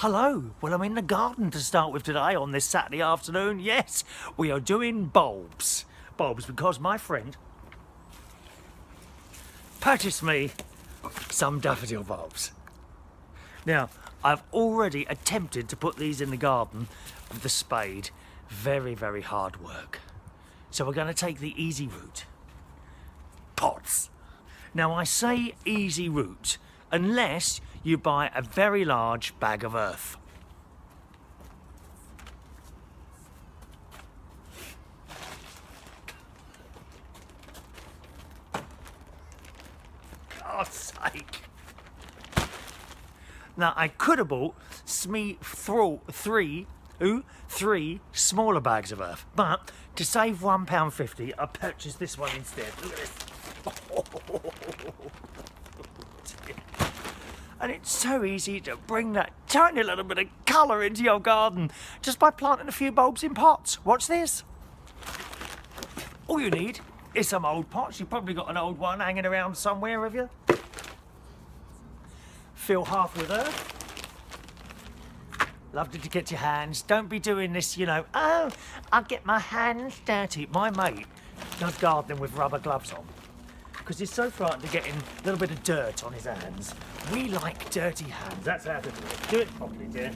Hello. Well, I'm in the garden to start with today on this Saturday afternoon. Yes, we are doing bulbs. Bulbs because my friend purchased me some daffodil bulbs. Now, I've already attempted to put these in the garden with the spade. Very, very hard work. So we're going to take the easy route. Pots. Now, I say easy route unless you buy a very large bag of earth. God's sake. Now, I could have bought three smaller bags of earth, but to save £1.50, I purchased this one instead. Look at this. And it's so easy to bring that tiny little bit of colour into your garden just by planting a few bulbs in pots. Watch this. All you need is some old pots. You've probably got an old one hanging around somewhere, have you? Fill half with earth. Lovely to get your hands. Don't be doing this, you know, oh, I'll get my hands dirty. My mate does gardening with rubber gloves on because he's so frightened of getting a little bit of dirt on his hands. We like dirty hands. That's how to do it. Do it properly, dear.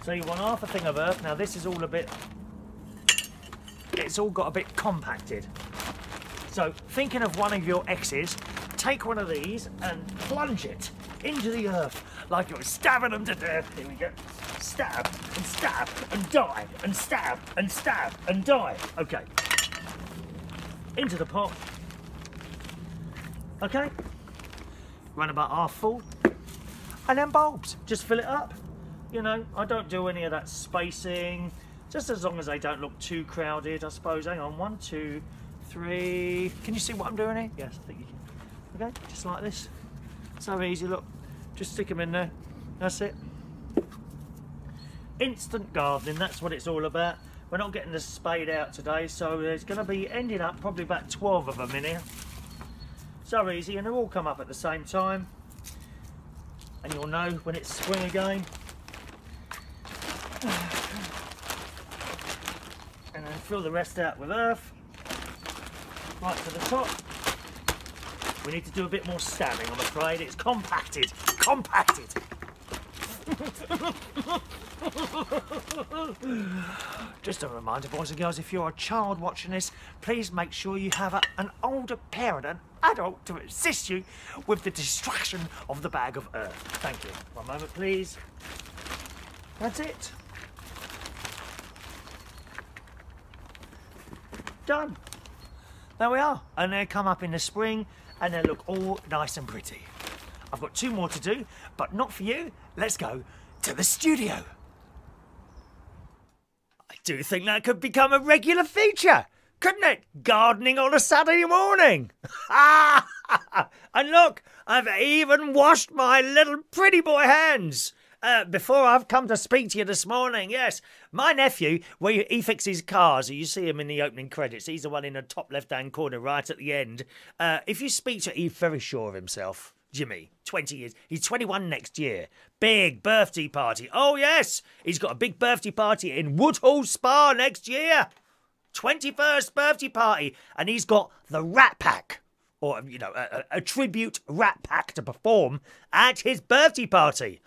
So you want half a thing of earth. Now this is all a bit, it's all got a bit compacted. So thinking of one of your exes, take one of these and plunge it into the earth like you're stabbing them to death. Here we go. Stab and stab and die and stab and stab and die. Okay. Into the pot. Okay. Run about half full. And then bulbs. Just fill it up. You know, I don't do any of that spacing. Just as long as they don't look too crowded, I suppose. Hang on. 1, 2, 3. Can you see what I'm doing here? Yes, I think you can. Okay, just like this. So easy, look. Just stick them in there. That's it. Instant gardening, that's what it's all about. We're not getting the spade out today, so there's going to be ending up probably about 12 of them in here. So easy, and they'll all come up at the same time. And you'll know when it's spring again. And then fill the rest out with earth. Right to the top. We need to do a bit more stabbing, I'm afraid. It's compacted. Compacted. Just a reminder, boys and girls, if you're a child watching this, please make sure you have an older parent, an adult, to assist you with the destruction of the bag of earth. Thank you. One moment, please. That's it. Done. There we are. And they come up in the spring and they look all nice and pretty. I've got 2 more to do, but not for you. Let's go to the studio. I do think that could become a regular feature, couldn't it? Gardening on a Saturday morning. And look, I've even washed my little pretty boy hands before I've come to speak to you this morning. Yes, my nephew, where he fixes cars, you see him in the opening credits. He's the one in the top left-hand corner right at the end. If you speak to him, he's very sure of himself. Jimmy, 20 years. He's 21 next year. Big birthday party. Oh, yes. He's got a big birthday party in Woodhall Spa next year. 21st birthday party. And he's got the Rat Pack, or, you know, a tribute Rat Pack to perform at his birthday party.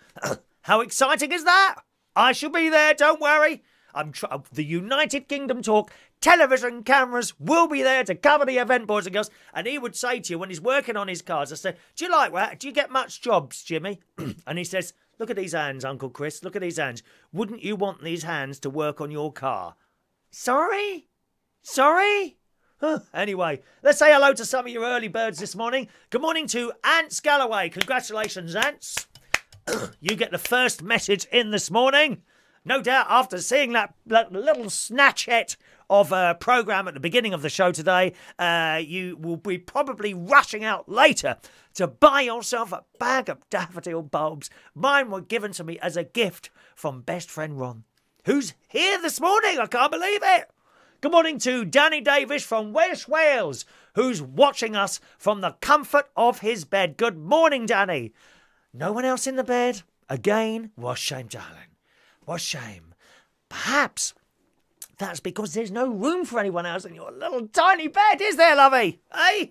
How exciting is that? I shall be there, don't worry. The United Kingdom Talk television cameras will be there to cover the event, boys and girls. And he would say to you when he's working on his cars, I said, do you like that? Do you get much jobs, Jimmy? And he says, look at these hands, Uncle Chris. Look at these hands. Wouldn't you want these hands to work on your car? Sorry? Sorry? Anyway, let's say hello to some of your early birds this morning. Good morning to Ants Galloway. Congratulations, Ants. You get the first message in this morning. No doubt after seeing that little snatchette of a programme at the beginning of the show today, you will be probably rushing out later to buy yourself a bag of daffodil bulbs. Mine were given to me as a gift from best friend Ron, who's here this morning. I can't believe it. Good morning to Danny Davis from West Wales, who's watching us from the comfort of his bed. Good morning, Danny. No one else in the bed? Again? Well, shame, darling. What a shame. Perhaps that's because there's no room for anyone else in your little tiny bed, is there, lovey? Eh?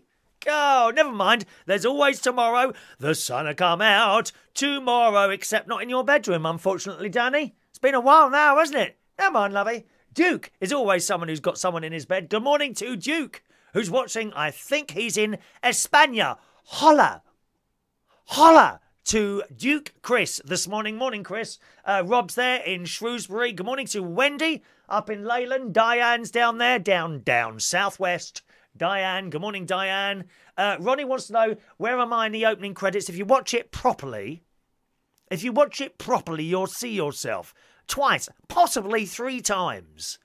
Oh, never mind. There's always tomorrow. The sun'll come out tomorrow, except not in your bedroom, unfortunately, Danny. It's been a while now, hasn't it? Never mind, lovey. Duke is always someone who's got someone in his bed. Good morning to Duke, who's watching. I think he's in España. Holla to Duke Chris this morning. Morning, Chris. Rob's there in Shrewsbury. Good morning to Wendy up in Leyland. Diane's down there, down southwest. Diane, good morning, Diane. Ronnie wants to know, where am I in the opening credits? If you watch it properly, you'll see yourself twice, possibly 3 times.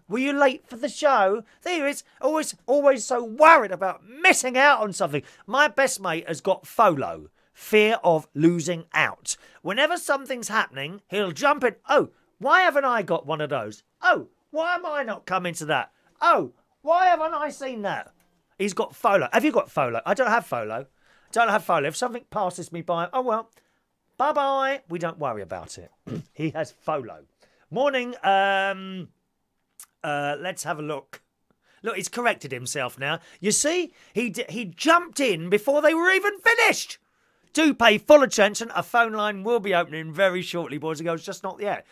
Were you late for the show? There is always so worried about missing out on something. My best mate has got FOLO, fear of losing out. Whenever something's happening, he'll jump in. Oh, why haven't I got one of those? Oh, why am I not coming to that? Oh, why haven't I seen that? He's got FOLO. Have you got FOLO? I don't have FOLO. If something passes me by, oh well, bye-bye. We don't worry about it. He has FOLO. Morning. Let's have a look. Look, he's corrected himself now. You see, he jumped in before they were even finished. Do pay full attention. A phone line will be opening very shortly, boys and girls, just not yet.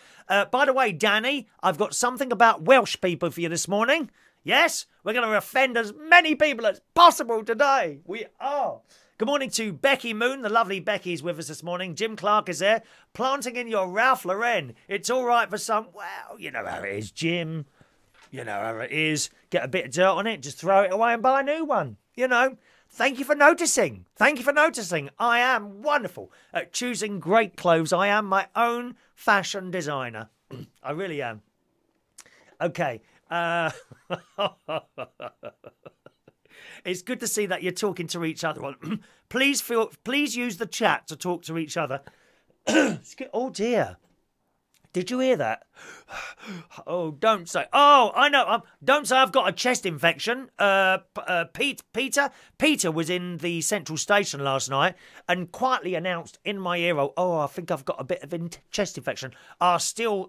By the way, Danny, I've got something about Welsh people for you this morning. Yes, we're going to offend as many people as possible today. We are. Good morning to Becky Moon. The lovely Becky's with us this morning. Jim Clark is there. Planting in your Ralph Lauren. It's all right for some. Well, you know how it is, Jim. You know how it is. Get a bit of dirt on it, just throw it away and buy a new one. You know. Thank you for noticing. I am wonderful at choosing great clothes. I am my own fashion designer. I really am. Okay. It's good to see that you're talking to each other. Please use the chat to talk to each other. Oh dear. Did you hear that? Oh, don't say. Oh, I know. Don't say I've got a chest infection. Peter was in the central station last night and quietly announced in my ear, "Oh, I think I've got a bit of a chest infection. I'll still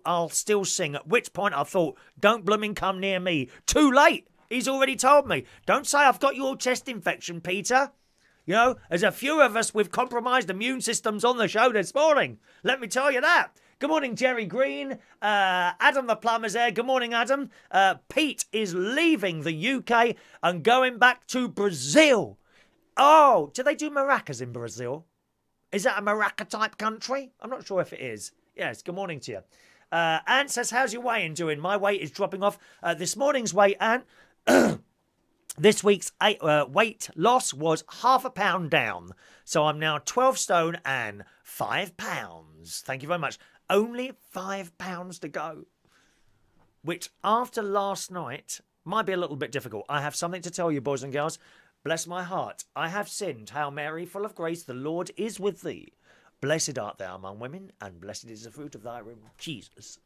sing." At which point I thought, "Don't blooming come near me." Too late. He's already told me. Don't say I've got your chest infection, Peter. You know, there's a few of us with compromised immune systems on the show this morning. Let me tell you that. Good morning, Jerry Green. Adam the plumber's there. Good morning, Adam. Pete is leaving the UK and going back to Brazil. Oh, do they do maracas in Brazil? Is that a maraca-type country? I'm not sure if it is. Yes, good morning to you. Ant says, how's your weighing doing? My weight is dropping off. This morning's weight, Ant, this week's weight loss was ½ a pound down. So I'm now 12 stone and 5 pounds. Thank you very much. Only 5 pounds to go. Which, after last night, might be a little bit difficult. I have something to tell you, boys and girls. Bless my heart. I have sinned. Hail Mary, full of grace, the Lord is with thee. Blessed art thou among women, and blessed is the fruit of thy womb, Jesus.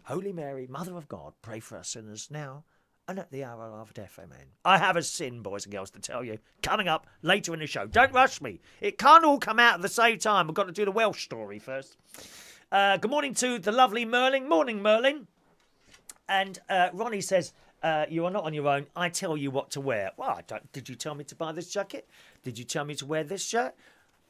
Holy Mary, Mother of God, pray for us sinners now and at the hour of death. Amen. I have a sin, boys and girls, to tell you. Coming up later in the show. Don't rush me. It can't all come out at the same time. We've got to do the Welsh story first. Good morning to the lovely Merlin. Morning, Merlin. And Ronnie says, you are not on your own. I tell you what to wear. Well, did you tell me to buy this jacket? Did you tell me to wear this shirt?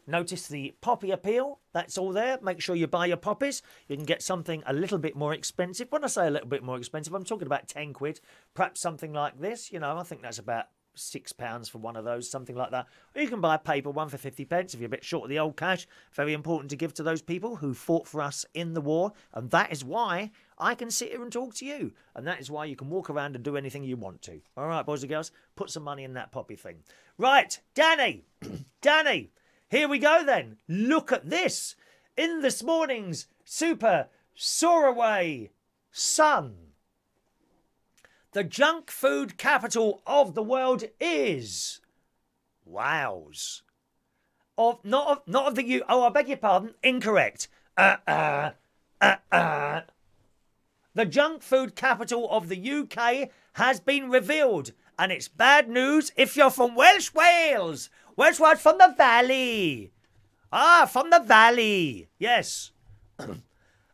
Notice the poppy appeal. That's all there. Make sure you buy your poppies. You can get something a little bit more expensive. When I say a little bit more expensive, I'm talking about 10 quid. Perhaps something like this. You know, I think that's about £6 for one of those, something like that. Or you can buy a paper one for 50p if you're a bit short of the old cash. Very important to give to those people who fought for us in the war. And that is why I can sit here and talk to you. And that is why you can walk around and do anything you want to. All right, boys and girls, put some money in that poppy thing. Right, Danny. Danny. Here we go then. Look at this. In this morning's Super Soaraway Sun. The junk food capital of the world is Wales. Not of the U. Oh, I beg your pardon. Incorrect. The junk food capital of the UK has been revealed, and it's bad news if you're from Welsh Wales. Welsh Wales from the valley. Ah, from the valley. Yes.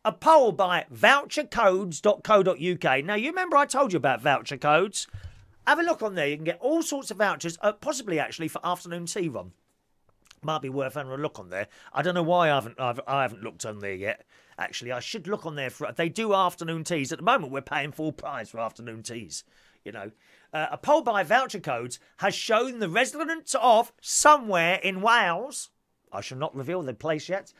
A poll by vouchercodes.co.uk. Now, you remember I told you about voucher codes? Have a look on there. You can get all sorts of vouchers, possibly actually for afternoon tea, Ron. Might be worth having a look on there. I don't know why I haven't looked on there yet. Actually, I should look on there. They do afternoon teas. At the moment, we're paying full price for afternoon teas. You know, a poll by Voucher Codes has shown the residents of somewhere in Wales, I shall not reveal the place yet,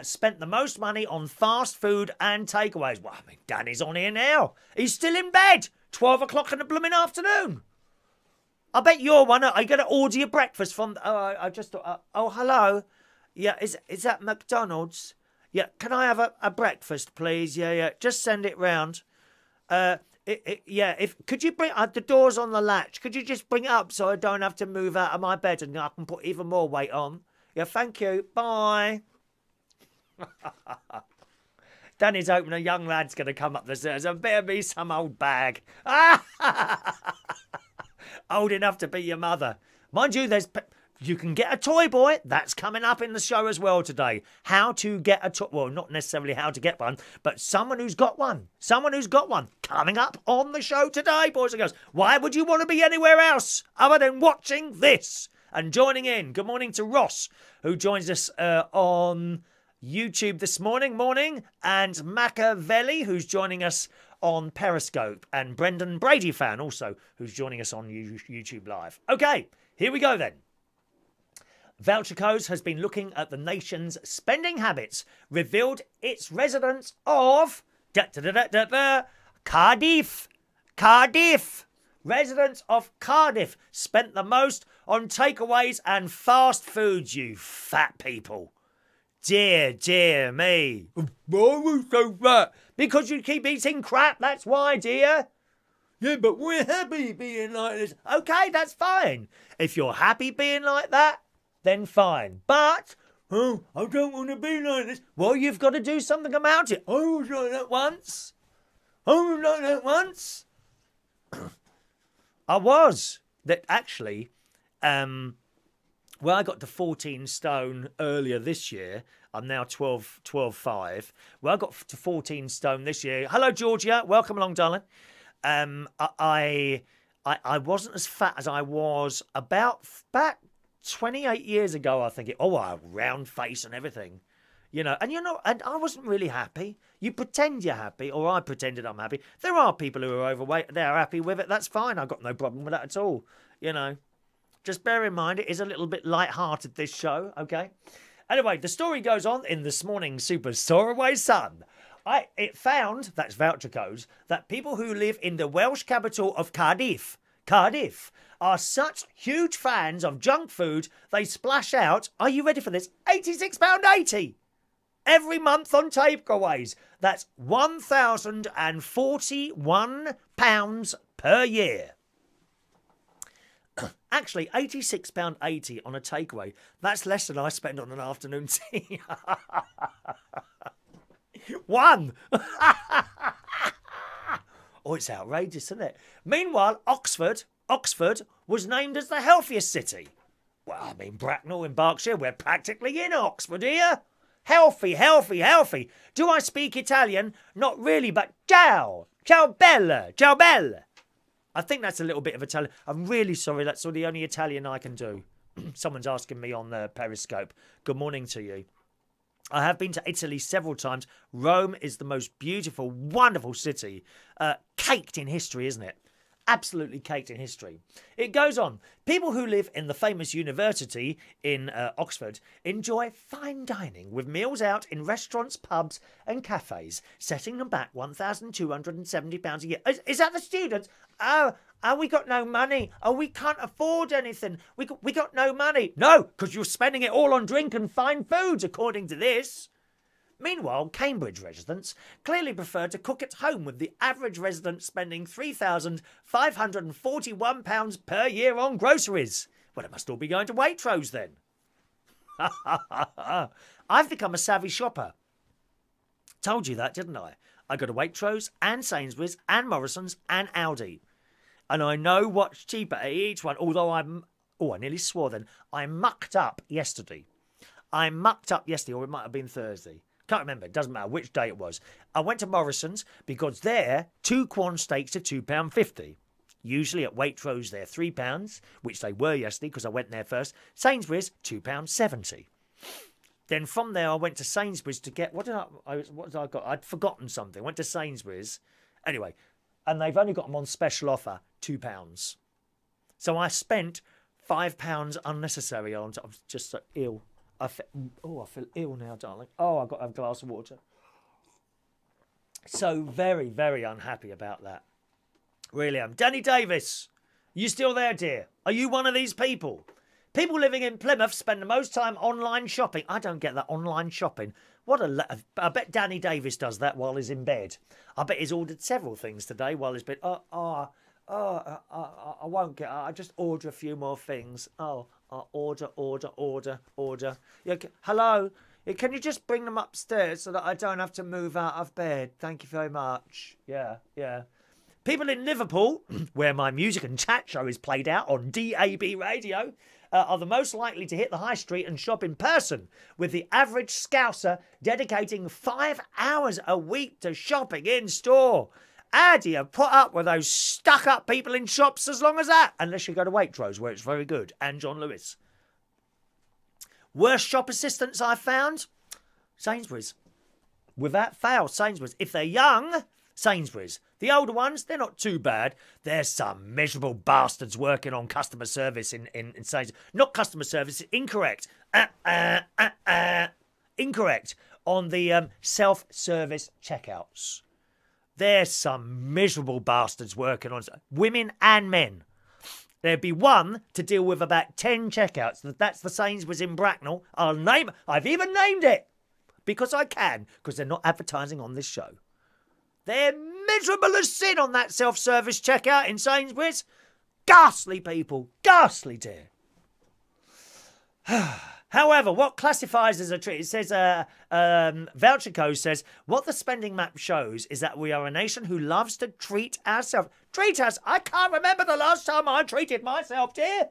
spent the most money on fast food and takeaways. Well, I mean, Danny's on here now. He's still in bed. 12 o'clock in the blooming afternoon. I bet you're one. Are you going to order your breakfast from... I just thought... oh, hello. Yeah, is that McDonald's? Yeah, can I have a breakfast, please? Yeah. Just send it round. Could you bring... the door's on the latch. Could you just bring it up so I don't have to move out of my bed and I can put even more weight on? Yeah, thank you. Bye. Danny's hoping a young lad's going to come up the stairs and bear me some old bag. Old enough to be your mother. Mind you, you can get a toy boy. That's coming up in the show as well today. How to get a toy... Well, not necessarily how to get one, but someone who's got one. Someone who's got one. Coming up on the show today, boys and girls. Why would you want to be anywhere else other than watching this and joining in? Good morning to Ross, who joins us on YouTube this morning, and Machiavelli, who's joining us on Periscope, and Brendan Brady fan also, who's joining us on YouTube Live. Okay, here we go then. Voucher Codes has been looking at the nation's spending habits, revealed its residents of Cardiff. Residents of Cardiff spent the most on takeaways and fast foods, you fat people. Dear me. Why are you so fat? Because you keep eating crap, that's why, dear. Yeah, but we're happy being like this. Okay, that's fine. If you're happy being like that, then fine. But, I don't want to be like this. Well, you've got to do something about it. I was like that once. I was. That actually, well, I got to 14 stone earlier this year. I'm now 12.5. Well, I got to 14 stone this year. Hello, Georgia. Welcome along, darling. I wasn't as fat as I was about 28 years ago, I think. A round face and everything. You know, and I wasn't really happy. You pretend you're happy, or I pretended I'm happy. There are people who are overweight. They're happy with it. That's fine. I've got no problem with that at all. You know. Just bear in mind, it is a little bit light-hearted, this show, okay? Anyway, the story goes on in this morning's Super Storaway Sun. It found, that's Voucher Codes, that people who live in the Welsh capital of Cardiff, are such huge fans of junk food, they splash out, are you ready for this, £86.80 every month on takeaways. That's £1,041 per year. Actually, £86.80 on a takeaway. That's less than I spend on an afternoon tea. One! Oh, it's outrageous, isn't it? Meanwhile, Oxford was named as the healthiest city. Well, I mean, Bracknell in Berkshire, we're practically in Oxford here. Healthy. Do I speak Italian? Not really, but ciao bella. I think that's a little bit of Italian. I'm really sorry, that's the only Italian I can do. Someone's asking me on the Periscope. Good morning to you. I have been to Italy several times. Rome is the most beautiful, wonderful city. Caked in history, isn't it? Absolutely caked in history. It goes on. People who live in the famous university in Oxford enjoy fine dining with meals out in restaurants, pubs and cafes, setting them back £1,270 a year. Is that the students? Oh, we got no money. Oh, we can't afford anything. We got no money. No, because you're spending it all on drink and fine foods, according to this. Meanwhile, Cambridge residents clearly prefer to cook at home, with the average resident spending £3,541 per year on groceries. Well, it must all be going to Waitrose then. I've become a savvy shopper. Told you that, didn't I? I go to Waitrose and Sainsbury's and Morrison's and Aldi. And I know what's cheaper at each one, although I nearly swore then. I mucked up yesterday, or it might have been Thursday. Can't remember. It doesn't matter which day it was. I went to Morrison's because there, 2 Quorn steaks are £2.50. Usually at Waitrose they're £3, which they were yesterday because I went there first. Sainsbury's, £2.70. Then from there I went to Sainsbury's to get... What did I got? I'd forgotten something. I went to Sainsbury's. Anyway, and they've only got them on special offer, £2. So I spent £5 unnecessary on... I'm just so ill. I feel ill now, darling. Oh, I've got to have a glass of water. So very, very unhappy about that. Really am. Danny Davis, you still there, dear? Are you one of these people? People living in Plymouth spend the most time online shopping. I don't get that online shopping. I bet Danny Davis does that while he's in bed. I bet he's ordered several things today while he's been... I won't get... I just order a few more things. Order. Yeah, hello? Yeah, can you just bring them upstairs so that I don't have to move out of bed? Thank you very much. Yeah. People in Liverpool, where my music and chat show is played out on DAB radio, are the most likely to hit the high street and shop in person, with the average Scouser dedicating 5 hours a week to shopping in store. How do you put up with those stuck-up people in shops as long as that? Unless you go to Waitrose, where it's very good, and John Lewis. Worst shop assistants I've found? Sainsbury's. Without fail, Sainsbury's. If they're young, Sainsbury's. The older ones, they're not too bad. There's some miserable bastards working on customer service in Sainsbury's. Not customer service, incorrect. Incorrect. On the self-service checkouts. There's some miserable bastards working on... Women and men. There'd be one to deal with about 10 checkouts. That's the Sainsbury's in Bracknell. I've even named it. Because I can. Because they're not advertising on this show. They're miserable as sin on that self-service checkout in Sainsbury's. Ghastly people. Ghastly, dear. However, what classifies as a treat, it says, Voucher Code says, what the spending map shows is that we are a nation who loves to treat ourselves. Treat us? I can't remember the last time I treated myself, dear.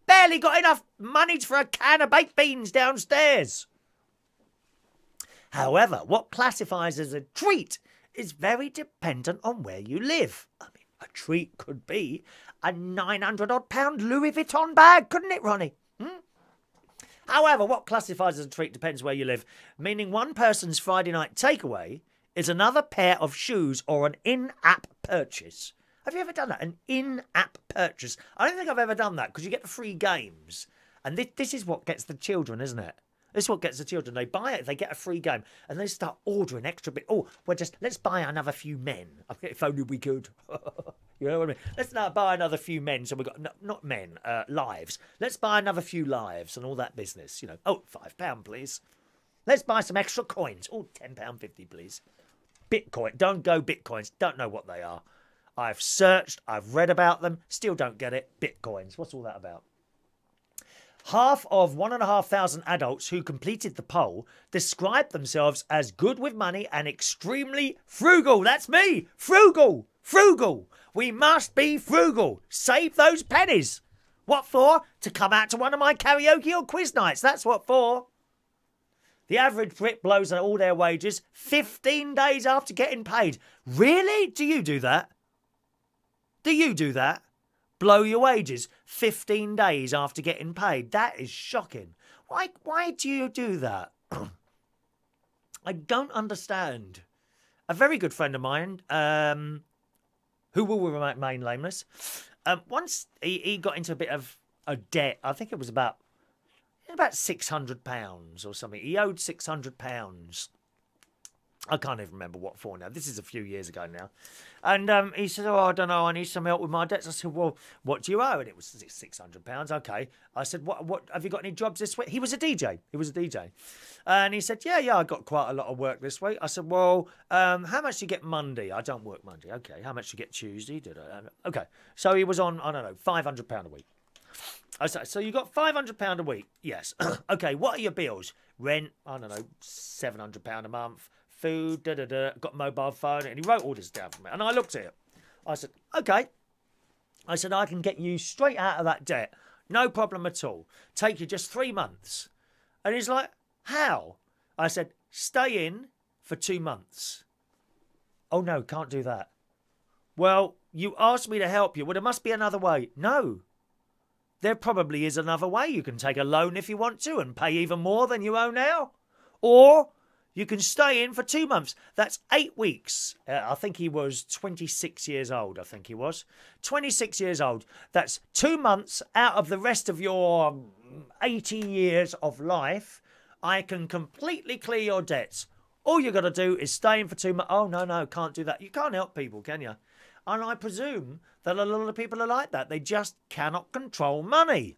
Barely got enough money for a can of baked beans downstairs. However, what classifies as a treat is very dependent on where you live. I mean, a treat could be a £900-odd Louis Vuitton bag, couldn't it, Ronnie? However, what classifies as a treat depends where you live, meaning one person's Friday night takeaway is another pair of shoes or an in-app purchase. Have you ever done that? An in-app purchase? I don't think I've ever done that because you get the free games. And this is what gets the children, isn't it? This is what gets the children. They buy it, they get a free game, and they start ordering extra bit. Oh, let's buy another few men. If only we could. You know what I mean? Let's now buy another few men. So we've got, not men, lives. Let's buy another few lives and all that business. You know, oh, £5, please. Let's buy some extra coins. Oh, £10.50, please. Bitcoin. Don't go Bitcoins. Don't know what they are. I've searched. I've read about them. Still don't get it. Bitcoins. What's all that about? Half of 1,500 adults who completed the poll described themselves as good with money and extremely frugal. That's me. Frugal. Frugal. We must be frugal. Save those pennies. What for? To come out to one of my karaoke or quiz nights. That's what for. The average Brit blows all their wages 15 days after getting paid. Really? Do you do that? Do you do that? Blow your wages 15 days after getting paid. That is shocking. Why do you do that? I don't understand. A very good friend of mine, who will remain nameless, once he got into a bit of a debt. I think it was about £600 or something. He owed £600. I can't even remember what for now. This is a few years ago now. And he said, oh, I don't know, I need some help with my debts. I said, well, what do you owe? And it was £600. Okay. I said, what have you got any jobs this week? He was a DJ. And he said, yeah, I got quite a lot of work this week. I said, well, how much do you get Monday? I don't work Monday. Okay. How much do you get Tuesday? Okay. So he was on, I don't know, £500 a week. I said, so you got £500 a week? Yes. Okay, what are your bills? Rent, I don't know, £700 a month. Food, got a mobile phone, and he wrote all this down for me. And I looked at it. I said, okay. I said, I can get you straight out of that debt. No problem at all. Take you just 3 months. And he's like, how? I said, stay in for 2 months. Oh, no, can't do that. Well, you asked me to help you. Well, there must be another way. No. There probably is another way. You can take a loan if you want to and pay even more than you owe now. Or you can stay in for 2 months. That's 8 weeks. I think he was 26 years old, I think he was. 26 years old. That's 2 months out of the rest of your 80 years of life. I can completely clear your debts. All you got to do is stay in for 2 months. Oh, no, can't do that. You can't help people, can you? And I presume that a lot of people are like that. They just cannot control money.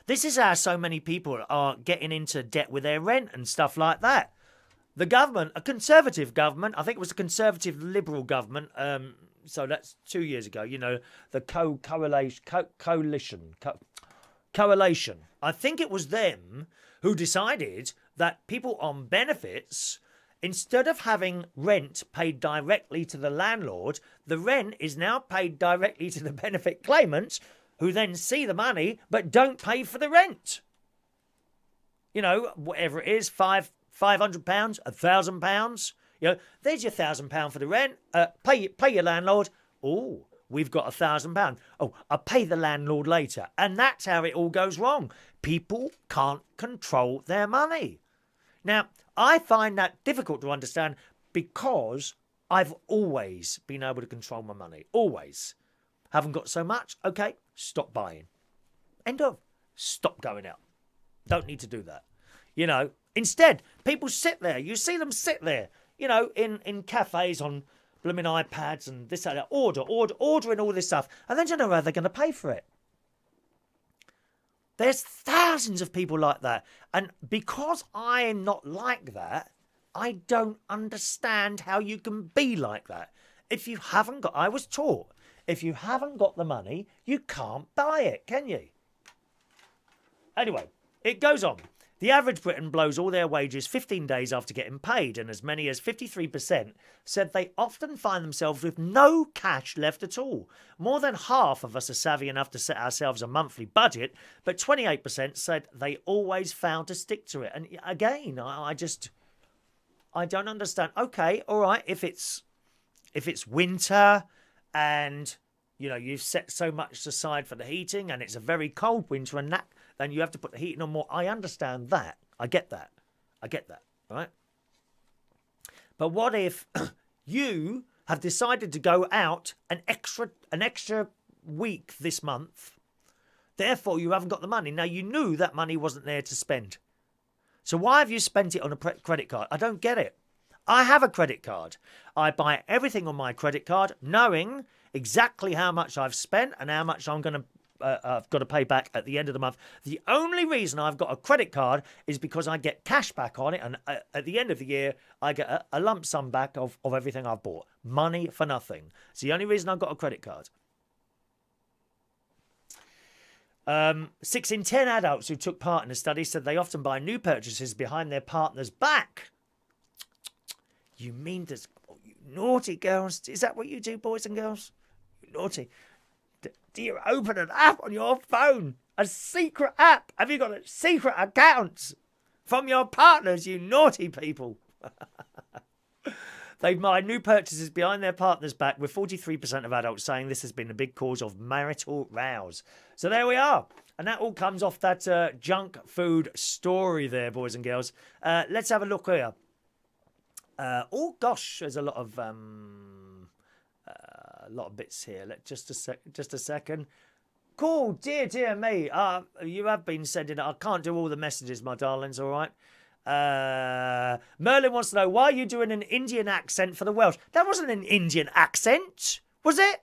This is how so many people are getting into debt with their rent and stuff like that. The government, a Conservative government, I think it was a Conservative Liberal government, so that's 2 years ago, you know, the coalition. I think it was them who decided that people on benefits, instead of having rent paid directly to the landlord, the rent is now paid directly to the benefit claimants, who then see the money but don't pay for the rent. You know, whatever it is, £500, £1,000. You know, there's your £1,000 for the rent. Pay your landlord. Oh, we've got £1,000. Oh, I'll pay the landlord later. And that's how it all goes wrong. People can't control their money. Now, I find that difficult to understand because I've always been able to control my money. Always. Haven't got so much? Okay, stop buying. End of. Stop going out. Don't need to do that. You know, instead, people sit there. You see them sit there, you know, in cafes on blooming iPads and this and that, ordering all this stuff. And then you know how they're going to pay for it. There's thousands of people like that. And because I'm not like that, I don't understand how you can be like that. If you haven't got, I was taught, if you haven't got the money, you can't buy it, can you? Anyway, it goes on. The average Briton blows all their wages 15 days after getting paid, and as many as 53% said they often find themselves with no cash left at all. More than half of us are savvy enough to set ourselves a monthly budget, but 28% said they always failed to stick to it. And again, I don't understand. Okay, all right, if it's winter and you know you've set so much aside for the heating and it's a very cold winter and that, then you have to put the heating on more. I understand that. I get that, right? But what if you have decided to go out an extra week this month, therefore you haven't got the money. Now, you knew that money wasn't there to spend. So why have you spent it on a credit card? I don't get it. I have a credit card. I buy everything on my credit card, knowing exactly how much I've spent and how much I've got to pay back at the end of the month. The only reason I've got a credit card is because I get cash back on it, and at the end of the year, I get a lump sum back of everything I've bought. Money for nothing. It's the only reason I've got a credit card. 6 in 10 adults who took part in the study said they often buy new purchases behind their partner's back. You mean this? Oh, you naughty girls. Is that what you do, boys and girls? You naughty. Do you open an app on your phone? A secret app? Have you got a secret account from your partners, you naughty people? They buy new purchases behind their partner's back, with 43% of adults saying this has been a big cause of marital rows. So there we are. And that all comes off that junk food story there, boys and girls. Let's have a look here. Oh, gosh, there's a lot of bits here. Just a second. Cool, dear me. You have been sending. I can't do all the messages, my darlings. All right. Merlin wants to know, why are you doing an Indian accent for the Welsh? That wasn't an Indian accent, was it?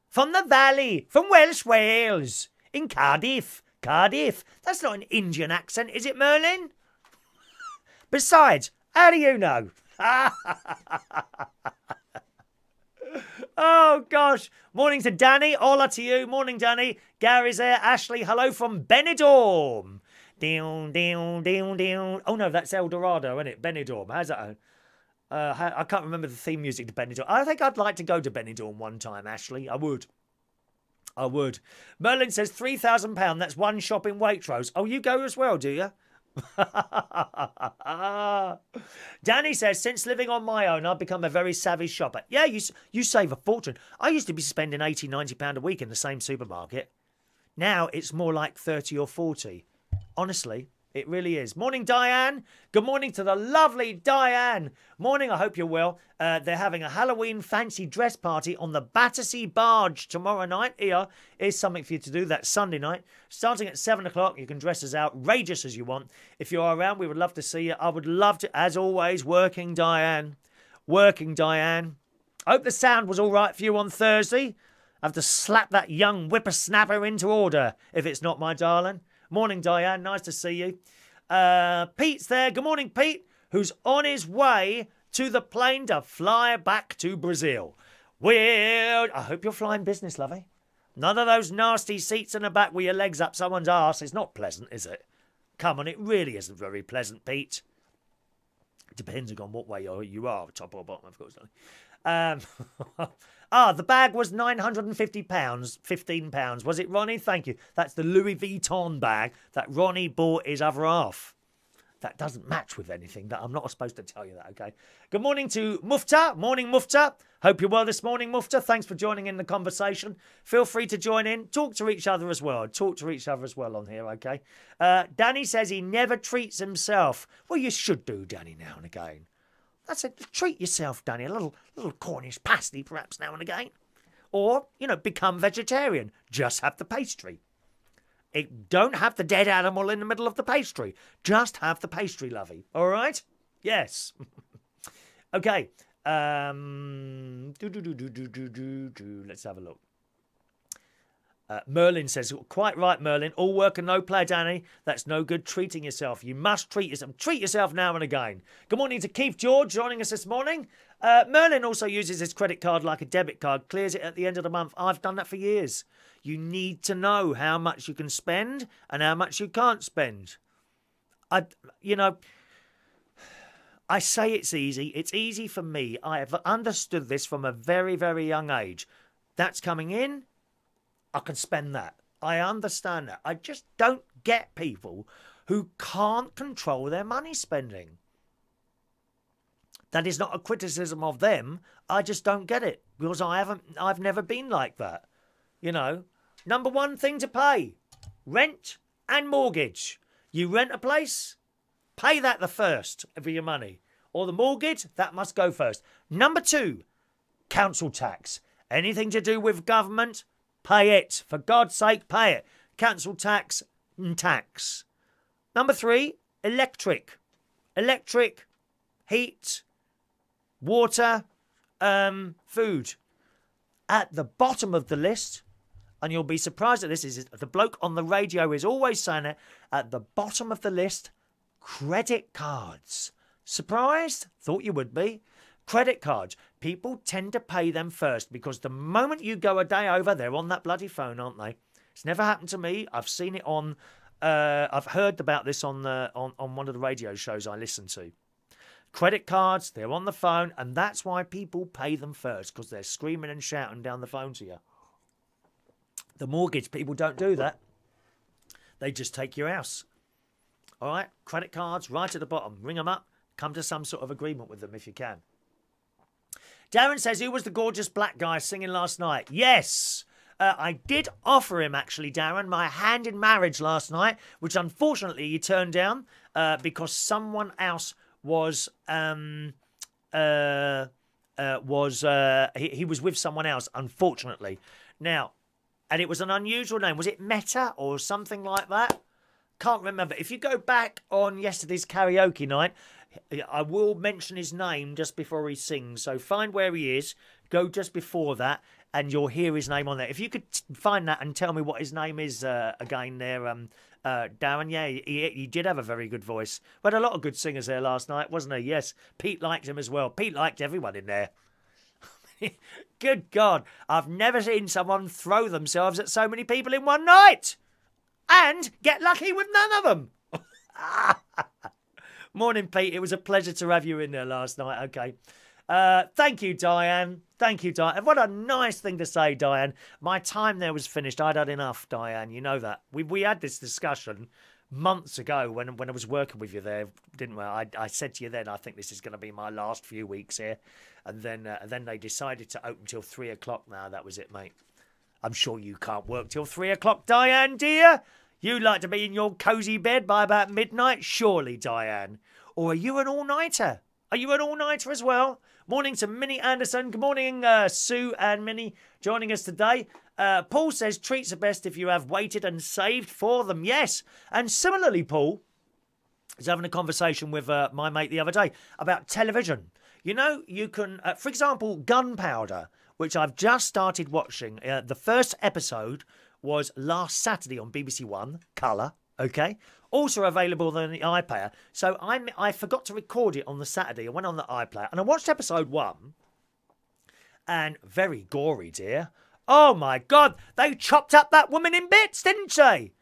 From the valley, from Welsh Wales, in Cardiff. That's not an Indian accent, is it, Merlin? Besides, how do you know? Oh, gosh. Morning to Danny. Hola to you. Morning, Danny. Gary's there. Ashley, hello from Benidorm. Oh, no, that's El Dorado, isn't it? Benidorm. How's that? I can't remember the theme music to Benidorm. I think I'd like to go to Benidorm one time, Ashley. I would. Merlin says £3,000. That's one shop in Waitrose. Oh, you go as well, do you? Danny says, since living on my own, I've become a very savvy shopper. Yeah, you save a fortune. I used to be spending £80, £90 a week in the same supermarket. Now it's more like 30 or 40. Honestly, it really is. Morning, Diane. Good morning to the lovely Diane. Morning, I hope you're well. They're having a Halloween fancy dress party on the Battersea Barge tomorrow night. Here's something for you to do. That's Sunday night. Starting at 7 o'clock. You can dress as outrageous as you want. If you're around, we would love to see you. I would love to, as always, working Diane. Working Diane. I hope the sound was all right for you on Thursday. I have to slap that young whippersnapper into order if it's not, my darling. Morning, Diane. Nice to see you. Pete's there. Good morning, Pete, who's on his way to the plane to fly back to Brazil. Weird. I hope you're flying business, lovey. None of those nasty seats in the back with your legs up someone's arse. It's not pleasant, is it? Come on, it really isn't very pleasant, Pete. It depends on what way you are, top or bottom, of course. The bag was £950, £15. Was it, Ronnie? Thank you. That's the Louis Vuitton bag that Ronnie bought his other half. That doesn't match with anything. That I'm not supposed to tell you that, okay? Good morning to Mufta. Morning, Mufta. Hope you're well this morning, Mufta. Thanks for joining in the conversation. Feel free to join in. Talk to each other as well. Talk to each other as well on here, okay? Danny says he never treats himself. Well, you should do, Danny, now and again. That's it. Treat yourself, Danny. A little Cornish pasty, perhaps, now and again. Or, become vegetarian. Just have the pastry. Don't have the dead animal in the middle of the pastry. Just have the pastry, lovey. All right? Yes. Okay. Let's have a look. Merlin says, quite right, Merlin. All work and no play, Danny. That's no good treating yourself. You must treat yourself. Treat yourself now and again. Good morning to Keith George joining us this morning. Merlin also uses his credit card like a debit card, clears it at the end of the month. I've done that for years. You need to know how much you can spend and how much you can't spend. I say it's easy. It's easy for me. I have understood this from a very, very young age. That's coming in. I can spend that. I understand that. I just don't get people who can't control their money spending. That is not a criticism of them. I just don't get it because I've never been like that. Number one thing to pay, rent and mortgage. You rent a place, pay that the first of your money. Or the mortgage, that must go first. Number two, council tax. Anything to do with government, pay it. For God's sake, pay it. Council tax and tax. Number three, electric. Electric, heat, water, food. At the bottom of the list, and you'll be surprised at this, is the bloke on the radio is always saying it, at the bottom of the list, credit cards. Surprised? Thought you would be. Credit cards. People tend to pay them first because the moment you go a day over, they're on that bloody phone, aren't they? It's never happened to me. I've seen it on... I've heard about this on one of the radio shows I listen to. Credit cards, they're on the phone, and that's why people pay them first, because they're screaming and shouting down the phone to you. The mortgage people don't do that. They just take your house. All right? Credit cards, right at the bottom. Ring them up. Come to some sort of agreement with them if you can. Darren says, who was the gorgeous black guy singing last night? Yes. I did offer him, actually, Darren, my hand in marriage last night, which unfortunately he turned down because someone else was he was with someone else, unfortunately. Now, and it was an unusual name. Was it Meta or something like that? Can't remember. If you go back on yesterday's karaoke night, I will mention his name just before he sings. So find where he is, go just before that, and you'll hear his name on there. If you could find that and tell me what his name is again there, Darren, yeah, he did have a very good voice. We had a lot of good singers there last night, wasn't he? Yes, Pete liked him as well. Pete liked everyone in there. Good God, I've never seen someone throw themselves at so many people in one night and get lucky with none of them. Morning, Pete. It was a pleasure to have you in there last night. Okay. Thank you, Diane. Thank you, Diane. What a nice thing to say, Diane. My time there was finished. I'd had enough, Diane. You know that. We had this discussion months ago when I was working with you there, didn't we? I said to you then, I think this is going to be my last few weeks here. And then they decided to open till 3 o'clock now. That was it, mate. I'm sure you can't work till 3 o'clock, Diane, dear. You'd like to be in your cosy bed by about midnight, surely, Diane. Or are you an all-nighter? Are you an all-nighter as well? Morning to Minnie Anderson. Good morning, Sue and Minnie joining us today. Paul says treats are best if you have waited and saved for them. Yes. And similarly, Paul was having a conversation with my mate the other day about television. You know, you can, for example, Gunpowder, which I've just started watching. The first episode was last Saturday on BBC One, colour, okay? Also available on the iPlayer. So I forgot to record it on the Saturday. I went on the iPlayer and I watched episode 1. And very gory, dear. Oh, my God. They chopped up that woman in bits, didn't they?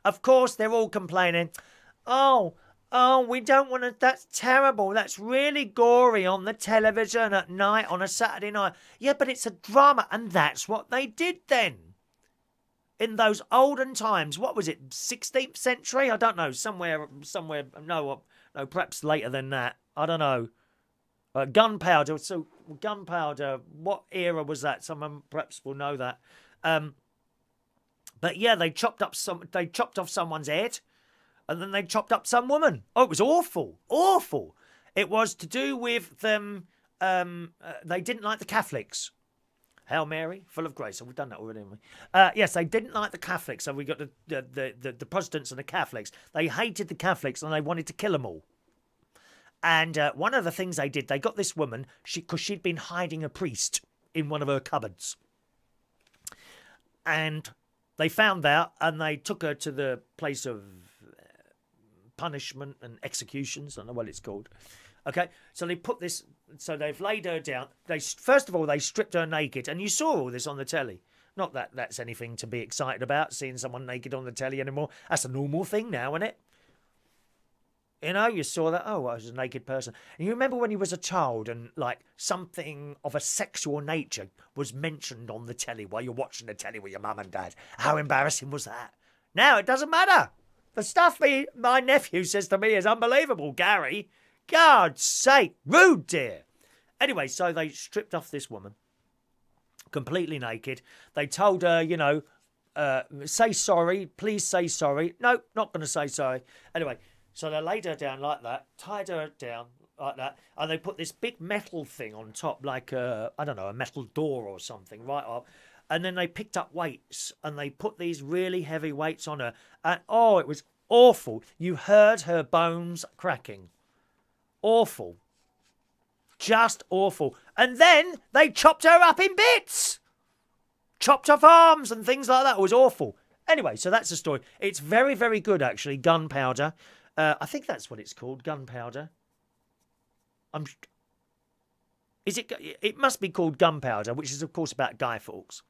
Of course, they're all complaining. Oh, we don't want to... That's terrible. That's really gory on the television at night, on a Saturday night. Yeah, but it's a drama, and that's what they did then. In those olden times, what was it, 16th century? I don't know, somewhere, no, perhaps later than that. I don't know. Gunpowder, so Gunpowder, what era was that? Someone perhaps will know that. But yeah, they chopped off someone's head, and then they chopped up some woman. Oh, it was awful, awful. It was to do with them. They didn't like the Catholics. Hail Mary, full of grace. So we've done that already, haven't we? Yes, they didn't like the Catholics. So we got the Protestants and the Catholics. They hated the Catholics and they wanted to kill them all. And one of the things they did, they got this woman because she'd been hiding a priest in one of her cupboards. And they found out and they took her to the place of punishment and executions. I don't know what it's called. Okay, so they put this, so they've laid her down. First of all, they stripped her naked, and you saw all this on the telly. Not that that's anything to be excited about, seeing someone naked on the telly anymore. That's a normal thing now, isn't it? You know, you saw that, oh, I was a naked person. And you remember when you was a child and, like, something of a sexual nature was mentioned on the telly while you're watching the telly with your mum and dad. How embarrassing was that? Now it doesn't matter. The stuff my nephew says to me is unbelievable, Gary. God's sake, rude, dear. Anyway, so they stripped off this woman, completely naked. They told her, you know, say sorry, please say sorry. No, not going to say sorry. Anyway, so they laid her down like that, tied her down like that, and they put this big metal thing on top, like, I don't know, a metal door or something, right up. And then they picked up weights, and they put these really heavy weights on her. And, oh, it was awful. You heard her bones cracking. Awful. Just awful. And then they chopped her up in bits. Chopped off arms and things like that. It was awful. Anyway, so that's the story. It's very, very good, actually. Gunpowder. I think that's what it's called. Gunpowder. It must be called Gunpowder, which is, of course, about Guy Fawkes.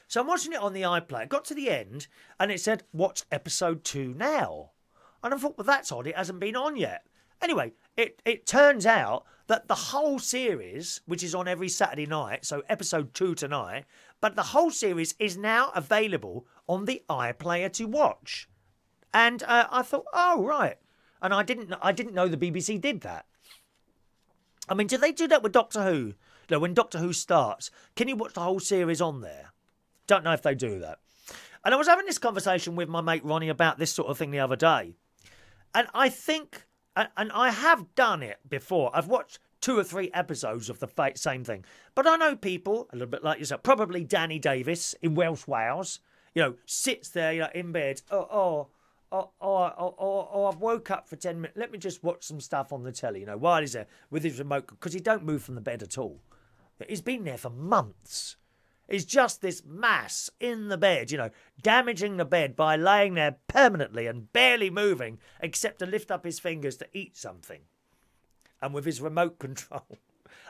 So I'm watching it on the iPlayer. Got to the end, and it said, watch episode 2 now. And I thought, well, that's odd. It hasn't been on yet. Anyway, it turns out that the whole series, which is on every Saturday night, so episode 2 tonight, but the whole series is now available on the iPlayer to watch. And I thought, oh, right. And I didn't know the BBC did that. I mean, do they do that with Doctor Who? You know, when Doctor Who starts, can you watch the whole series on there? Don't know if they do that. And I was having this conversation with my mate Ronnie about this sort of thing the other day. And I think... And I have done it before. I've watched 2 or 3 episodes of the same thing. But I know people, a little bit like yourself, probably Danny Davis in Welsh Wales, you know, sits there, you know, in bed. I've woke up for 10 minutes. Let me just watch some stuff on the telly, you know, while he's there with his remote, because he don't move from the bed at all. He's been there for months. It's just this mass in the bed, you know, damaging the bed by laying there permanently and barely moving, except to lift up his fingers to eat something. And with his remote control.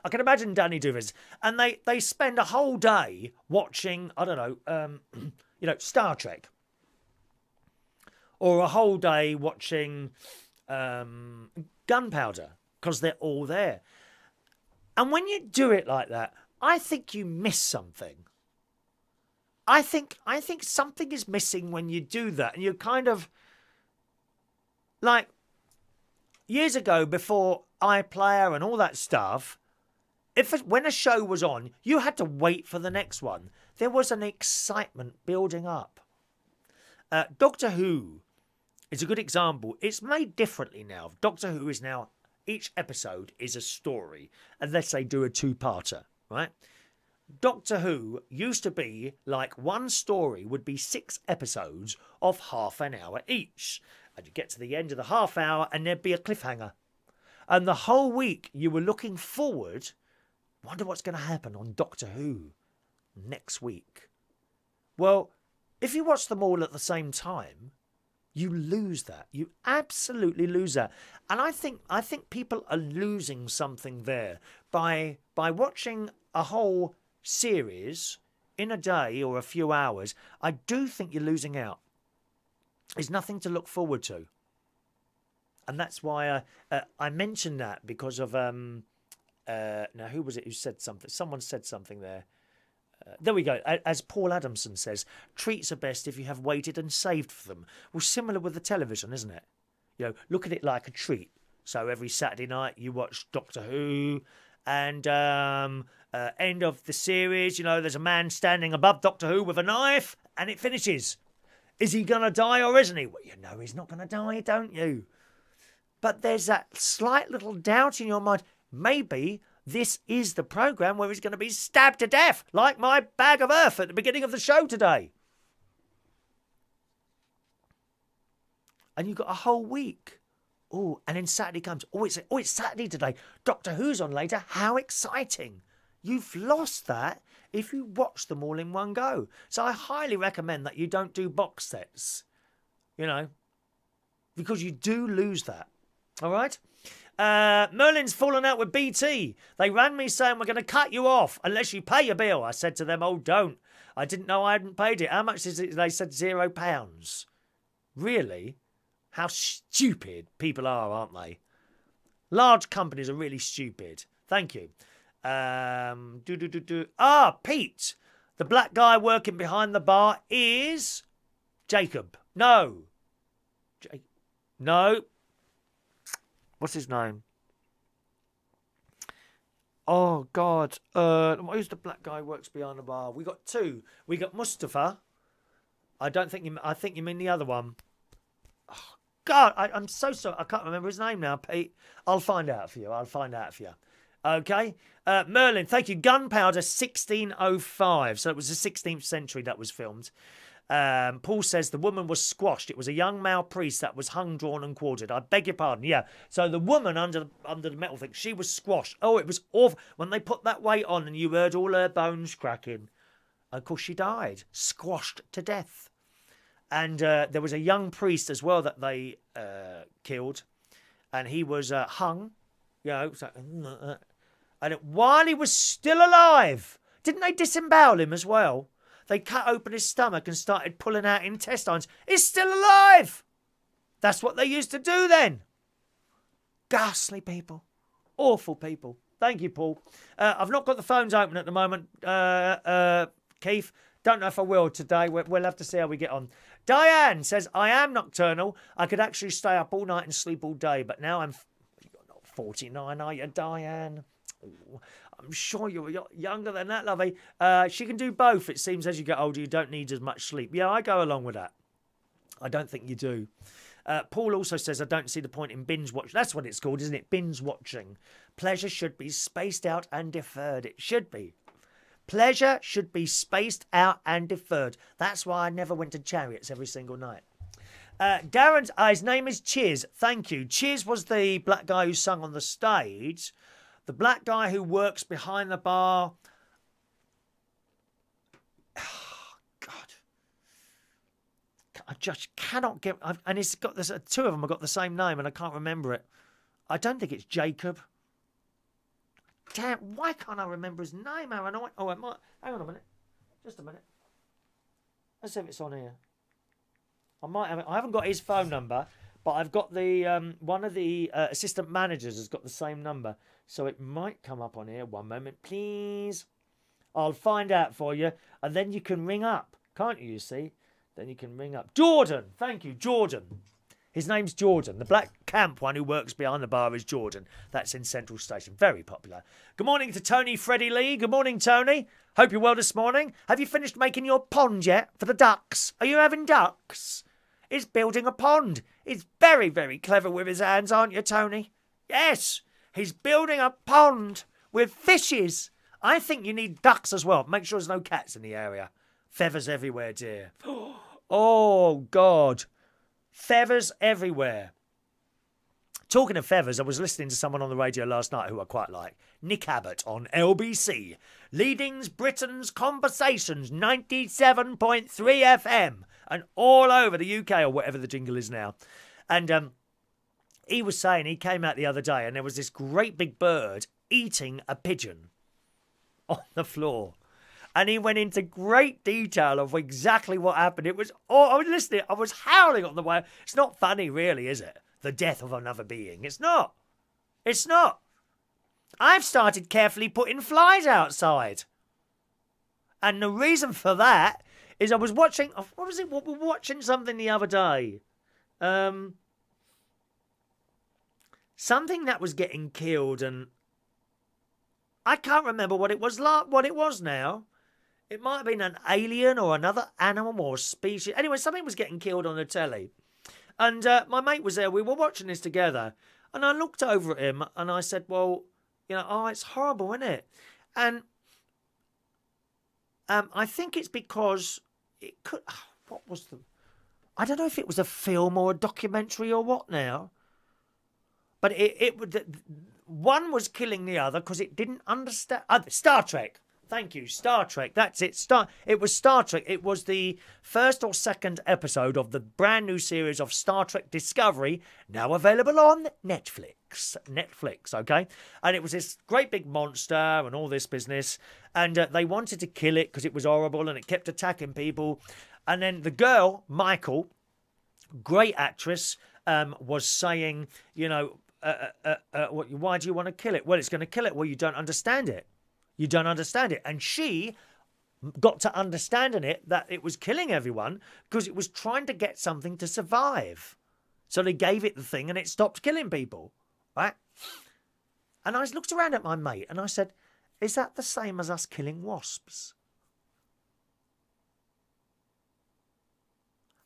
I can imagine Danny do this. And they spend a whole day watching, I don't know, you know, Star Trek. Or a whole day watching Gunpowder, because they're all there. And when you do it like that, I think you miss something. I think something is missing when you do that, and you kind of like years ago before iPlayer and all that stuff. When a show was on, you had to wait for the next one. There was an excitement building up. Doctor Who is a good example. It's made differently now. Doctor Who is now, each episode is a story, unless they do a two-parter, right? Doctor Who used to be like one story would be 6 episodes of half an hour each. And you get to the end of the half hour and there'd be a cliffhanger. And the whole week you were looking forward, wonder what's going to happen on Doctor Who next week. Well, if you watch them all at the same time, you lose that. You absolutely lose that. And I think people are losing something there by watching a whole series in a day or a few hours. I do think you're losing out. There's nothing to look forward to. And that's why I mentioned that, because of now who was it who said something? Someone said something there. There we go. As Paul Adamson says, treats are best if you have waited and saved for them. Well, similar with the television, isn't it? You know, look at it like a treat. So every Saturday night you watch Doctor Who, and end of the series, you know, there's a man standing above Doctor Who with a knife, and it finishes. Is he going to die or isn't he? Well, you know he's not going to die, don't you? But there's that slight little doubt in your mind. Maybe this is the programme where he's going to be stabbed to death, like my bag of earth at the beginning of the show today. And you've got a whole week. Oh, and then Saturday comes. Oh, it's Saturday today. Doctor Who's on later. How exciting. You've lost that if you watch them all in one go. So I highly recommend that you don't do box sets, you know, because you do lose that. All right? Merlin's fallen out with BT. They rang me saying we're going to cut you off unless you pay your bill. I said to them, oh, don't. I didn't know I hadn't paid it. How much is it? They said £0. Really? How stupid people are, aren't they? Large companies are really stupid. Thank you. Pete. The black guy working behind the bar is Jacob. No. No. What's his name? Oh, God. Who's the black guy who works behind the bar? We got 2. We got Mustafa. I think you mean the other one. Oh, God, I'm so sorry. I can't remember his name now, Pete. I'll find out for you. Okay. Merlin, thank you. Gunpowder 1605. So it was the 16th century that was filmed. Paul says the woman was squashed. It was a young male priest that was hung, drawn and quartered. I beg your pardon. Yeah. So the woman under the metal thing, she was squashed. Oh, it was awful. When they put that weight on and you heard all her bones cracking. Of course, she died. Squashed to death. And there was a young priest as well that they killed. And he was hung. You know. So, and while he was still alive. Didn't they disembowel him as well? They cut open his stomach and started pulling out intestines. He's still alive! That's what they used to do then. Ghastly people. Awful people. Thank you, Paul. I've not got the phones open at the moment, Keith. Don't know if I will today. We'll have to see how we get on. Diane says, I am nocturnal. I could actually stay up all night and sleep all day, but now I'm... You're not 49, are you, Diane? Ooh, I'm sure you're younger than that, lovey. She can do both. It seems as you get older, you don't need as much sleep. Yeah, I go along with that. I don't think you do. Paul also says, I don't see the point in binge watching. That's what it's called, isn't it? Binge watching. Pleasure should be spaced out and deferred. It should be. Pleasure should be spaced out and deferred. That's why I never went to Chariots every single night. Darren's, his name is Chiz. Thank you. Chiz was the black guy who sung on the stage. The black guy who works behind the bar. Oh, God. I just cannot get... And it's got this, 2 of them have got the same name and I can't remember it. I don't think it's Jacob. Damn, why can't I remember his name, Aaron? Oh, I might... Hang on a minute. Just a minute. Let's see if it's on here. I might have it. I haven't got his phone number, but I've got the... one of the assistant managers has got the same number. So it might come up on here. One moment, please. I'll find out for you. And then you can ring up can't you see? Then you can ring up. Jordan! Thank you, Jordan. His name's Jordan. The black camp one who works behind the bar is Jordan. That's in Central Station. Very popular. Good morning to Tony Freddie Lee. Good morning, Tony. Hope you're well this morning. Have you finished making your pond yet for the ducks? Are you having ducks? He's building a pond. He's very, very clever with his hands, aren't you, Tony? Yes, he's building a pond with fishes. I think you need ducks as well. Make sure there's no cats in the area. Feathers everywhere, dear. Oh, God. Feathers everywhere. Talking of feathers, I was listening to someone on the radio last night who I quite like. Nick Abbott on LBC. Leading Britain's Conversations, 97.3 FM. And all over the UK, or whatever the jingle is now. And he was saying he came out the other day and there was this great big bird eating a pigeon on the floor. And he went into great detail of exactly what happened. It was, I was listening, I was howling on the way. It's not funny, really, is it? The death of another being. It's not. It's not. I've started carefully putting flies outside. And the reason for that is I was watching, what was it? We were watching something the other day. Something that was getting killed, and I can't remember what it was now. It might have been an alien or another animal or species. Anyway, something was getting killed on the telly. And my mate was there. We were watching this together. And I looked over at him and I said, well, it's horrible, isn't it? And I think it's because it could... I don't know if it was a film or a documentary or what now. But one was killing the other because it didn't understand... Star Trek. Thank you, Star Trek. That's it. It was Star Trek. It was the first or second episode of the brand new series of Star Trek Discovery, now available on Netflix. Netflix, okay? And it was this great big monster and all this business. And they wanted to kill it because it was horrible and it kept attacking people. And then the girl, Michael, great actress, was saying, why do you want to kill it? Well, it's going to kill it. Well, you don't understand it. You don't understand it. And she got to understanding it that it was killing everyone because it was trying to get something to survive. So they gave it the thing and it stopped killing people. Right? And I looked around at my mate and I said, is that the same as us killing wasps?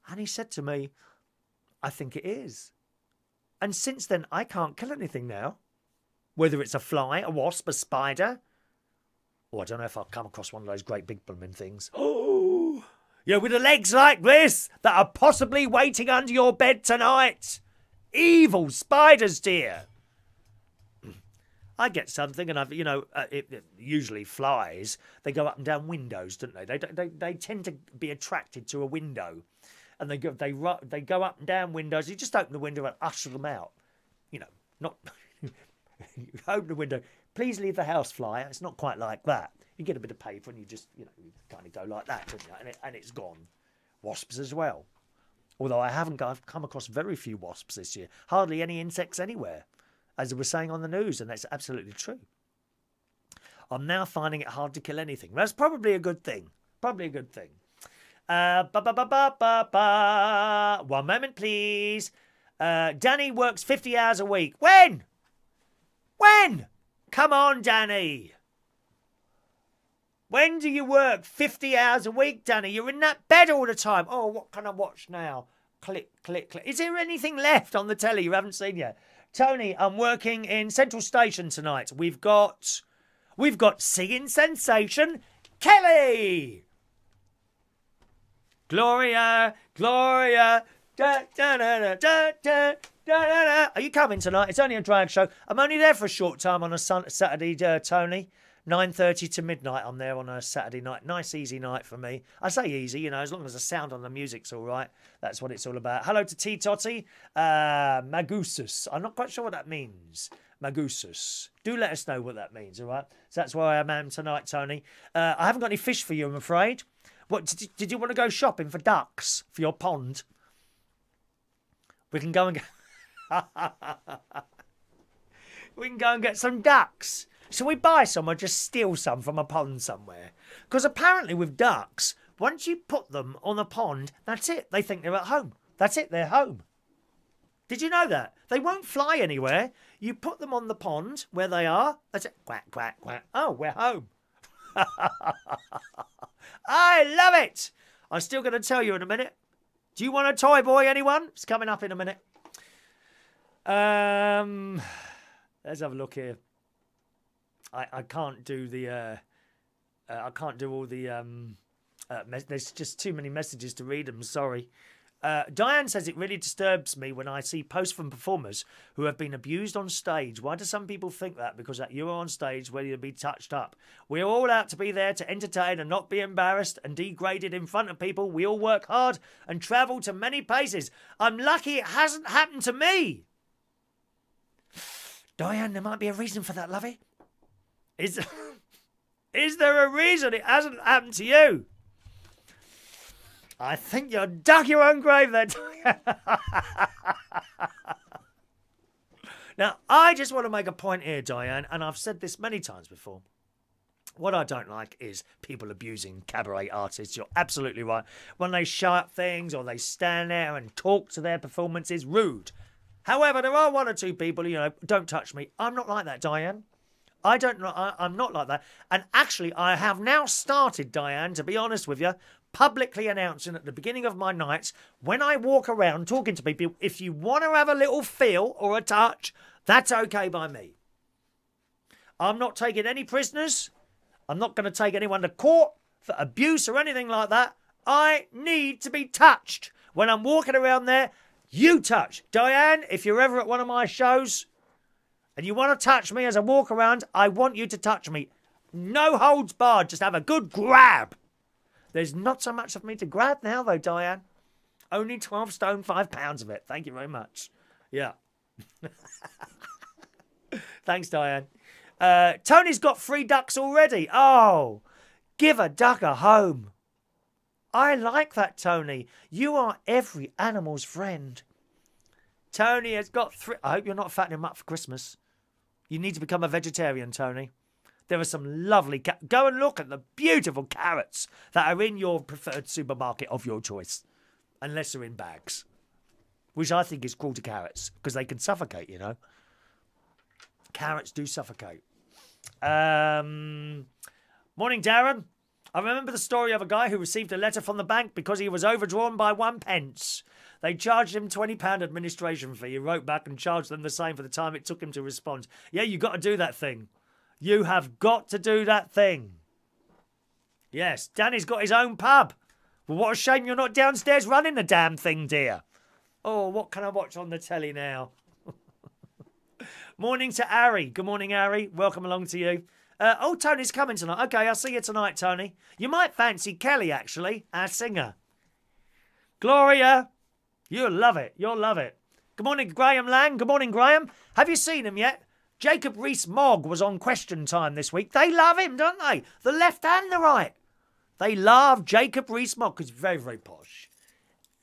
And he said to me, I think it is. And since then, I can't kill anything now. Whether it's a fly, a wasp, a spider. Oh, I don't know if I'll come across one of those great big blooming things. Oh, with the legs like this that are possibly waiting under your bed tonight. Evil spiders, dear. I get something, and it usually flies. They go up and down windows, don't they? They tend to be attracted to a window, and they go up and down windows. You just open the window and usher them out. Not you open the window. Please leave the house, fly. It's not quite like that. You get a bit of paper and you just, you kind of go like that, don't you? And it's gone. Wasps as well. Although I've come across very few wasps this year. Hardly any insects anywhere, as I was saying on the news, and that's absolutely true. I'm now finding it hard to kill anything. That's probably a good thing. Probably a good thing. One moment, please. Danny works 50 hours a week. When? Come on, Danny. When do you work 50 hours a week, Danny? You're in that bed all the time. Oh, what can I watch now? Click, click, click. Is there anything left on the telly you haven't seen yet? Tony, I'm working in Central Station tonight. We've got singing sensation Kelly. Gloria, Gloria. Da, da, da, da, da, da. Da, da, da. Are you coming tonight? It's only a drag show. I'm only there for a short time on a Saturday, Tony. 9:30 to midnight. I'm there on a Saturday night. Nice, easy night for me. I say easy, as long as the sound on the music's all right. That's what it's all about. Hello to T Totty. Magusus. I'm not quite sure what that means. Magusus. Do let us know what that means, all right? So that's where I am tonight, Tony. I haven't got any fish for you, I'm afraid. What did you want to go shopping for ducks for your pond? We can go and get... we can go and get some ducks. Shall we buy some or just steal some from a pond somewhere? Because apparently with ducks, Once you put them on the pond, that's it. They think they're at home. That's it. They're home. Did you know that? They won't fly anywhere. You put them on the pond where they are. That's it. Quack, quack, quack. Oh, we're home. I love it. I'm still going to tell you in a minute. Do you want a toy boy, anyone? It's coming up in a minute. Let's have a look here. I can't do the... I can't do all the... there's just too many messages to read them. Sorry. Diane says it really disturbs me when I see posts from performers who have been abused on stage. Why do some people think that? Because you're on stage ready to be touched up. We're all out to be there to entertain and not be embarrassed and degraded in front of people. We all work hard and travel to many places. I'm lucky it hasn't happened to me. Diane, there might be a reason for that, lovey. Is there a reason it hasn't happened to you? I think you dug your own grave there. Now, I just want to make a point here, Diane, and I've said this many times before. What I don't like is people abusing cabaret artists. You're absolutely right. When they shout things or they stand there and talk to their performances, rude. However, there are one or two people, don't touch me. I'm not like that, Diane. I'm not like that. And actually, I have now started, Diane, to be honest with you, publicly announcing at the beginning of my nights, when I walk around talking to people, if you want to have a little feel or a touch, that's okay by me. I'm not taking any prisoners. I'm not going to take anyone to court for abuse or anything like that. I need to be touched. When I'm walking around there, you touch. Diane, if you're ever at one of my shows and you want to touch me as I walk around, I want you to touch me. No holds barred. Just have a good grab. There's not so much of me to grab now, though, Diane. Only 12 stone, 5 pounds of it. Thank you very much. Yeah. Thanks, Diane. Tony's got 3 ducks already. Oh, give a duck a home. I like that, Tony. You are every animal's friend. Tony has got 3... I hope you're not fattening him up for Christmas. You need to become a vegetarian, Tony. There are some lovely... Go and look at the beautiful carrots that are in your preferred supermarket of your choice. Unless they're in bags. Which I think is cruel to carrots. Because they can suffocate, Carrots do suffocate. Morning, Darren. I remember the story of a guy who received a letter from the bank because he was overdrawn by 1 pence. They charged him £20 administration fee. He wrote back and charged them the same for the time it took him to respond. Yeah, you got to do that thing. You have got to do that thing. Yes, Danny's got his own pub. Well, what a shame you're not downstairs running the damn thing, dear. Oh, what can I watch on the telly now? Morning to Ari. Good morning, Ari. Welcome along to you. Oh, Tony's coming tonight. Okay, I'll see you tonight, Tony. You might fancy Kelly, actually, our singer. Gloria, you'll love it. You'll love it. Good morning, Graham Lang. Good morning, Graham. Have you seen him yet? Jacob Rees-Mogg was on Question Time this week. They love him, don't they? The left and the right. They love Jacob Rees-Mogg because he's very, very posh.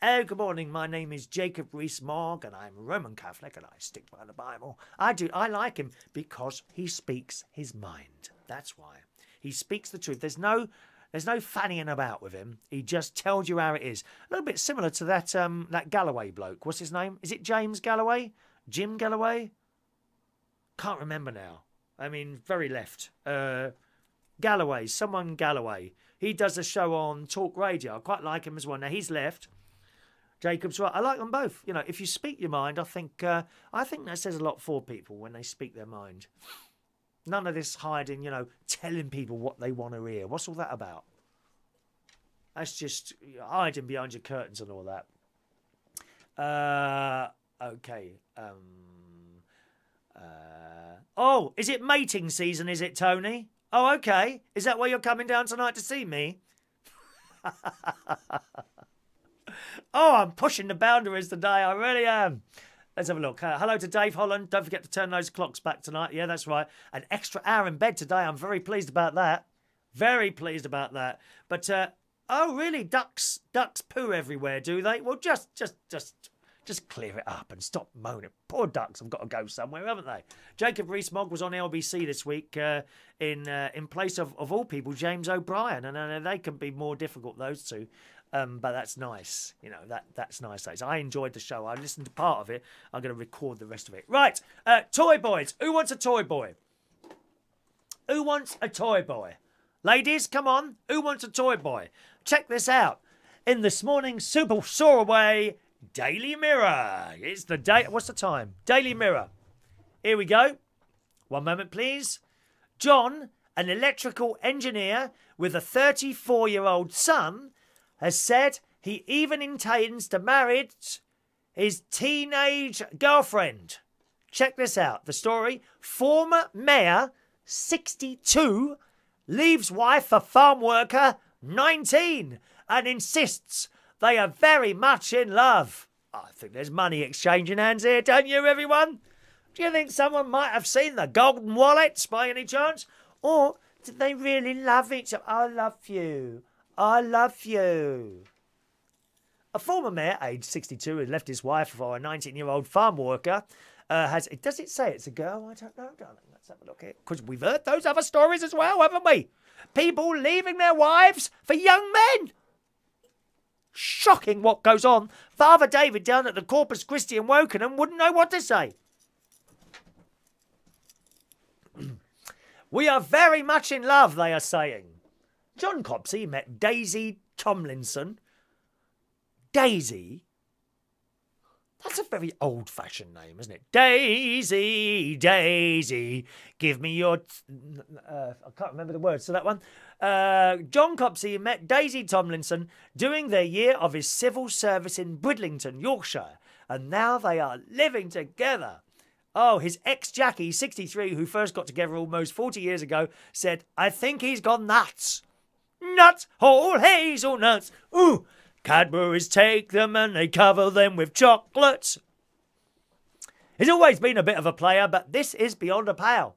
Oh, good morning. My name is Jacob Rees-Mogg and I'm Roman Catholic and I stick by the Bible. I like him because he speaks his mind. That's why. He speaks the truth. There's no fannying about with him. He just tells you how it is. A little bit similar to that Galloway bloke. What's his name? Is it James Galloway? Jim Galloway? Can't remember now. I mean, very left. Galloway. Someone Galloway. He does a show on Talk Radio. I quite like him as well. Now, he's left. Jacob's right. I like them both. If you speak your mind, I think that says a lot for people when they speak their mind. None of this hiding, telling people what they want to hear. What's all that about? That's just hiding behind your curtains and all that. Okay. Oh, is it mating season, is it, Tony? Oh, okay. Is that why you're coming down tonight to see me? Oh, I'm pushing the boundaries today. I really am. Let's have a look. Hello to Dave Holland. Don't forget to turn those clocks back tonight. Yeah, that's right. An extra hour in bed today. I'm very pleased about that. Very pleased about that. But, oh, really? Ducks poo everywhere, do they? Well, just, Just clear it up and stop moaning. Poor ducks have got to go somewhere, haven't they? Jacob Rees-Mogg was on LBC this week in place of all people, James O'Brien. And I know they can be more difficult, those two. But that's nice. You know, that's nice. I enjoyed the show. I listened to part of it. I'm going to record the rest of it. Right. Toy boys. Who wants a toy boy? Who wants a toy boy? Ladies, come on. Who wants a toy boy? Check this out. In this morning's Super Soaraway Daily Mirror. It's the day. What's the time? Daily Mirror. Here we go. One moment, please. John, an electrical engineer with a 34-year-old son, has said he even intends to marry his teenage girlfriend. Check this out. The story. Former mayor, 62, leaves wife for farm worker, 19, and insists they are very much in love. I think there's money exchanging hands here, don't you, everyone? Do you think someone might have seen the golden wallets by any chance? Or did they really love each other? I love you. I love you. A former mayor, aged 62, who left his wife for a 19-year-old farm worker, has... Does it say it's a girl? I don't know, darling. Let's have a look here. Because we've heard those other stories as well, haven't we? People leaving their wives for young men. Shocking what goes on. Father David down at the Corpus Christi in Wokingham wouldn't know what to say. We are very much in love, they are saying. John Copsey met Daisy Tomlinson. Daisy? That's a very old-fashioned name, isn't it? Daisy, Daisy, give me your... I can't remember the words to that one. John Copsey met Daisy Tomlinson during their year of his civil service in Bridlington, Yorkshire, and now they are living together. Oh, his ex-Jackie, 63, who first got together almost 40 years ago, said, I think he's gone nuts. Nuts, whole hazelnuts. Ooh, Cadbury's take them and they cover them with chocolates. He's always been a bit of a player, but this is beyond a pal.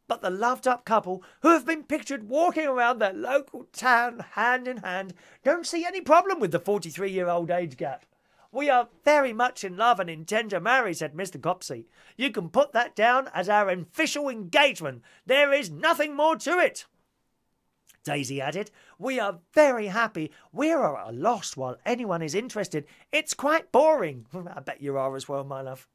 But the loved-up couple, who have been pictured walking around their local town hand in hand, don't see any problem with the 43-year-old age gap. We are very much in love and intend to marry, said Mr. Copsey. You can put that down as our official engagement. There is nothing more to it. Daisy added, we are very happy. We are at a loss while anyone is interested. It's quite boring. I bet you are as well, my love.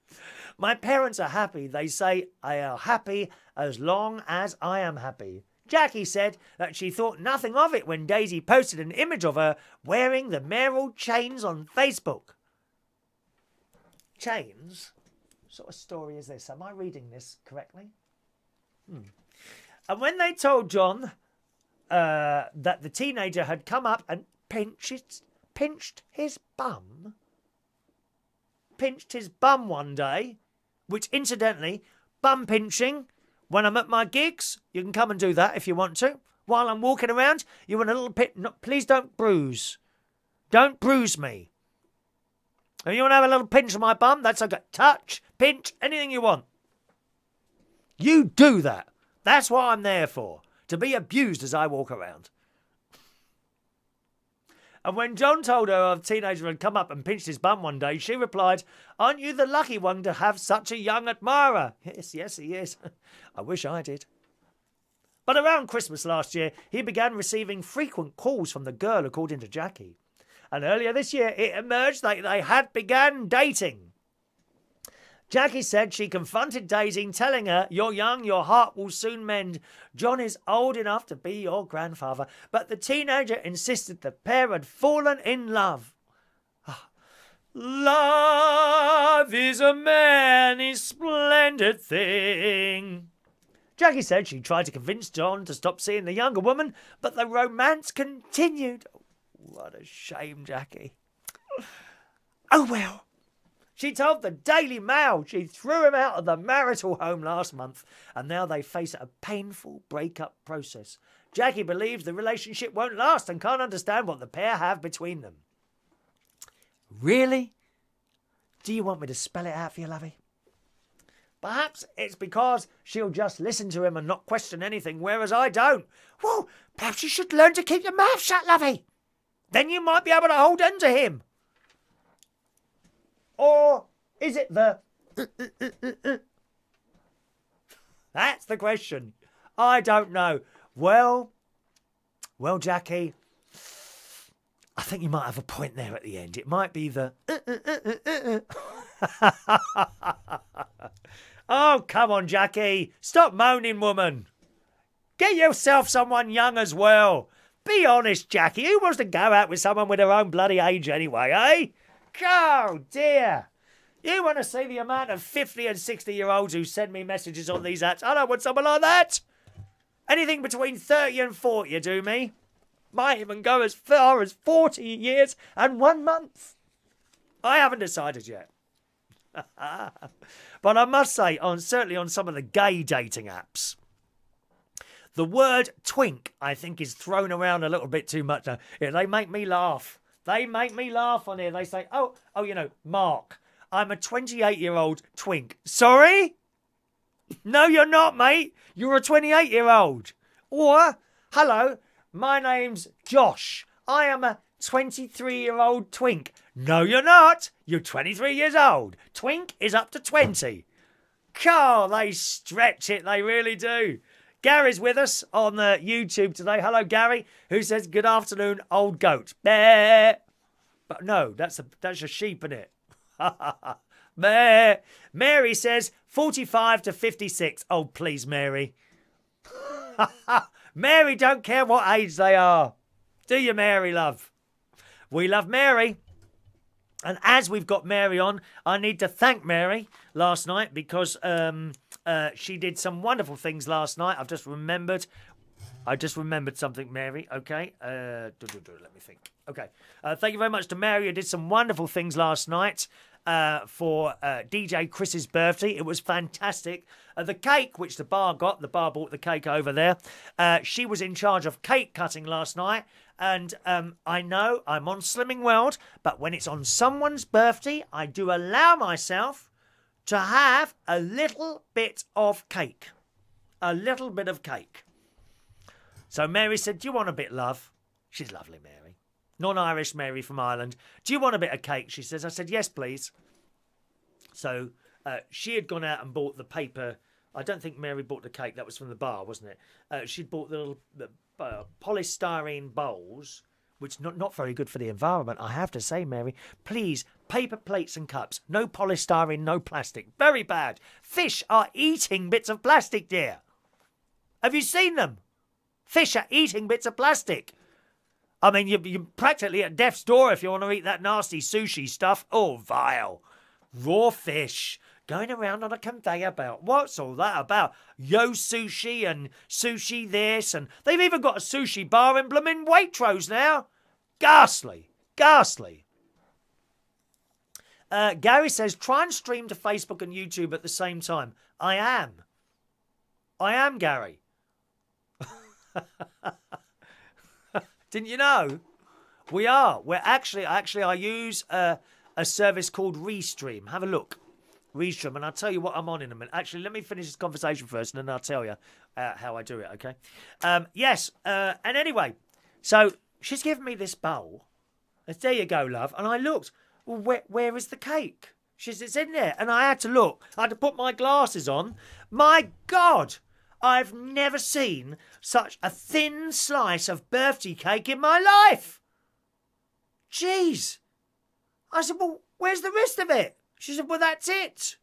My parents are happy. They say I am happy as long as I am happy. Jackie said that she thought nothing of it when Daisy posted an image of her wearing the mayoral chains on Facebook. Chains? What sort of story is this? Am I reading this correctly? And when they told John that the teenager had come up and pinched his bum one day, which incidentally, bum pinching, when I'm at my gigs, you can come and do that if you want to. While I'm walking around, you want a little pit. No, please don't bruise. Don't bruise me. If you want to have a little pinch of my bum, that's okay. Touch, pinch, anything you want. You do that. That's what I'm there for. To be abused as I walk around. And when John told her a teenager had come up and pinched his bum one day, she replied, aren't you the lucky one to have such a young admirer? Yes, he is. I wish I did. But around Christmas last year, he began receiving frequent calls from the girl, according to Jackie. And earlier this year, it emerged that they had begun dating. Jackie said she confronted Daisy, telling her, you're young, your heart will soon mend. John is old enough to be your grandfather. But the teenager insisted the pair had fallen in love. Love is a many splendid thing. Jackie said she tried to convince John to stop seeing the younger woman, but the romance continued. What a shame, Jackie. Oh well. She told the Daily Mail she threw him out of the marital home last month, and now they face a painful breakup process. Jackie believes the relationship won't last and can't understand what the pair have between them. Really? Do you want me to spell it out for you, lovey? Perhaps it's because she'll just listen to him and not question anything, whereas I don't. Well, perhaps you should learn to keep your mouth shut, lovey. Then you might be able to hold on to him. Or is it the... That's the question. I don't know. Well, Jackie, I think you might have a point there at the end. It might be the... Oh, come on, Jackie. Stop moaning, woman. Get yourself someone young as well. Be honest, Jackie. Who wants to go out with someone with their own bloody age anyway, eh? Oh, dear. You want to see the amount of 50 and 60-year-olds who send me messages on these apps? I don't want someone like that. Anything between 30 and 40 you do me. Might even go as far as 40 years and 1 month. I haven't decided yet. But I must say, certainly on some of the gay dating apps, the word twink, I think, is thrown around a little bit too much now. Yeah, they make me laugh. They make me laugh on here. They say, oh, you know, Mark, I'm a 28-year-old twink. Sorry? No, you're not, mate. You're a 28-year-old. Or, hello, my name's Josh. I am a 23-year-old twink. No, you're not. You're 23 years old. Twink is up to 20. God, they stretch it. They really do. Gary's with us on YouTube today. Hello, Gary, who says, good afternoon, old goat. Bah. But no, that's a sheep, isn't it? Bah. Mary says, 45 to 56. Oh, please, Mary. Mary don't care what age they are. Do you, Mary, love? We love Mary. And as we've got Mary on, I need to thank Mary last night because she did some wonderful things last night. I just remembered something, Mary. Okay. Let me think. Okay. Thank you very much to Mary who did some wonderful things last night for DJ Chris's birthday. It was fantastic. The cake, which the bar bought the cake over there. She was in charge of cake cutting last night. And I know I'm on Slimming World, but when it's on someone's birthday, I do allow myself to have a little bit of cake. A little bit of cake. So Mary said, do you want a bit, love? She's lovely, Mary. Non-Irish Mary from Ireland. Do you want a bit of cake? She says. I said, yes, please. So she had gone out and bought the paper. I don't think Mary bought the cake. That was from the bar, wasn't it? She'd bought the little polystyrene bowls, which not very good for the environment, I have to say, Mary. Please, paper plates and cups. No polystyrene, no plastic. Very bad. Fish are eating bits of plastic, dear. Have you seen them? Fish are eating bits of plastic. I mean, you're practically at death's door if you want to eat that nasty sushi stuff. Oh, vile. Raw fish. Going around on a conveyor belt. What's all that about? Yo Sushi and Sushi this, and they've even got a sushi bar in blooming Waitrose now. Ghastly. Ghastly. Gary says, try and stream to Facebook and YouTube at the same time. I am, Gary. Didn't you know? We are. We're actually I use a service called Restream. Have a look. Restream, and I'll tell you what I'm on in a minute. Actually, let me finish this conversation first, and then I'll tell you how I do it, okay? Yes, and anyway, so she's given me this bowl. And there you go, love. And I looked, well, where is the cake? She says, it's in there. And I had to look. I had to put my glasses on. My God, I've never seen such a thin slice of birthday cake in my life. Jeez. I said, well, where's the rest of it? She said, well, that's it.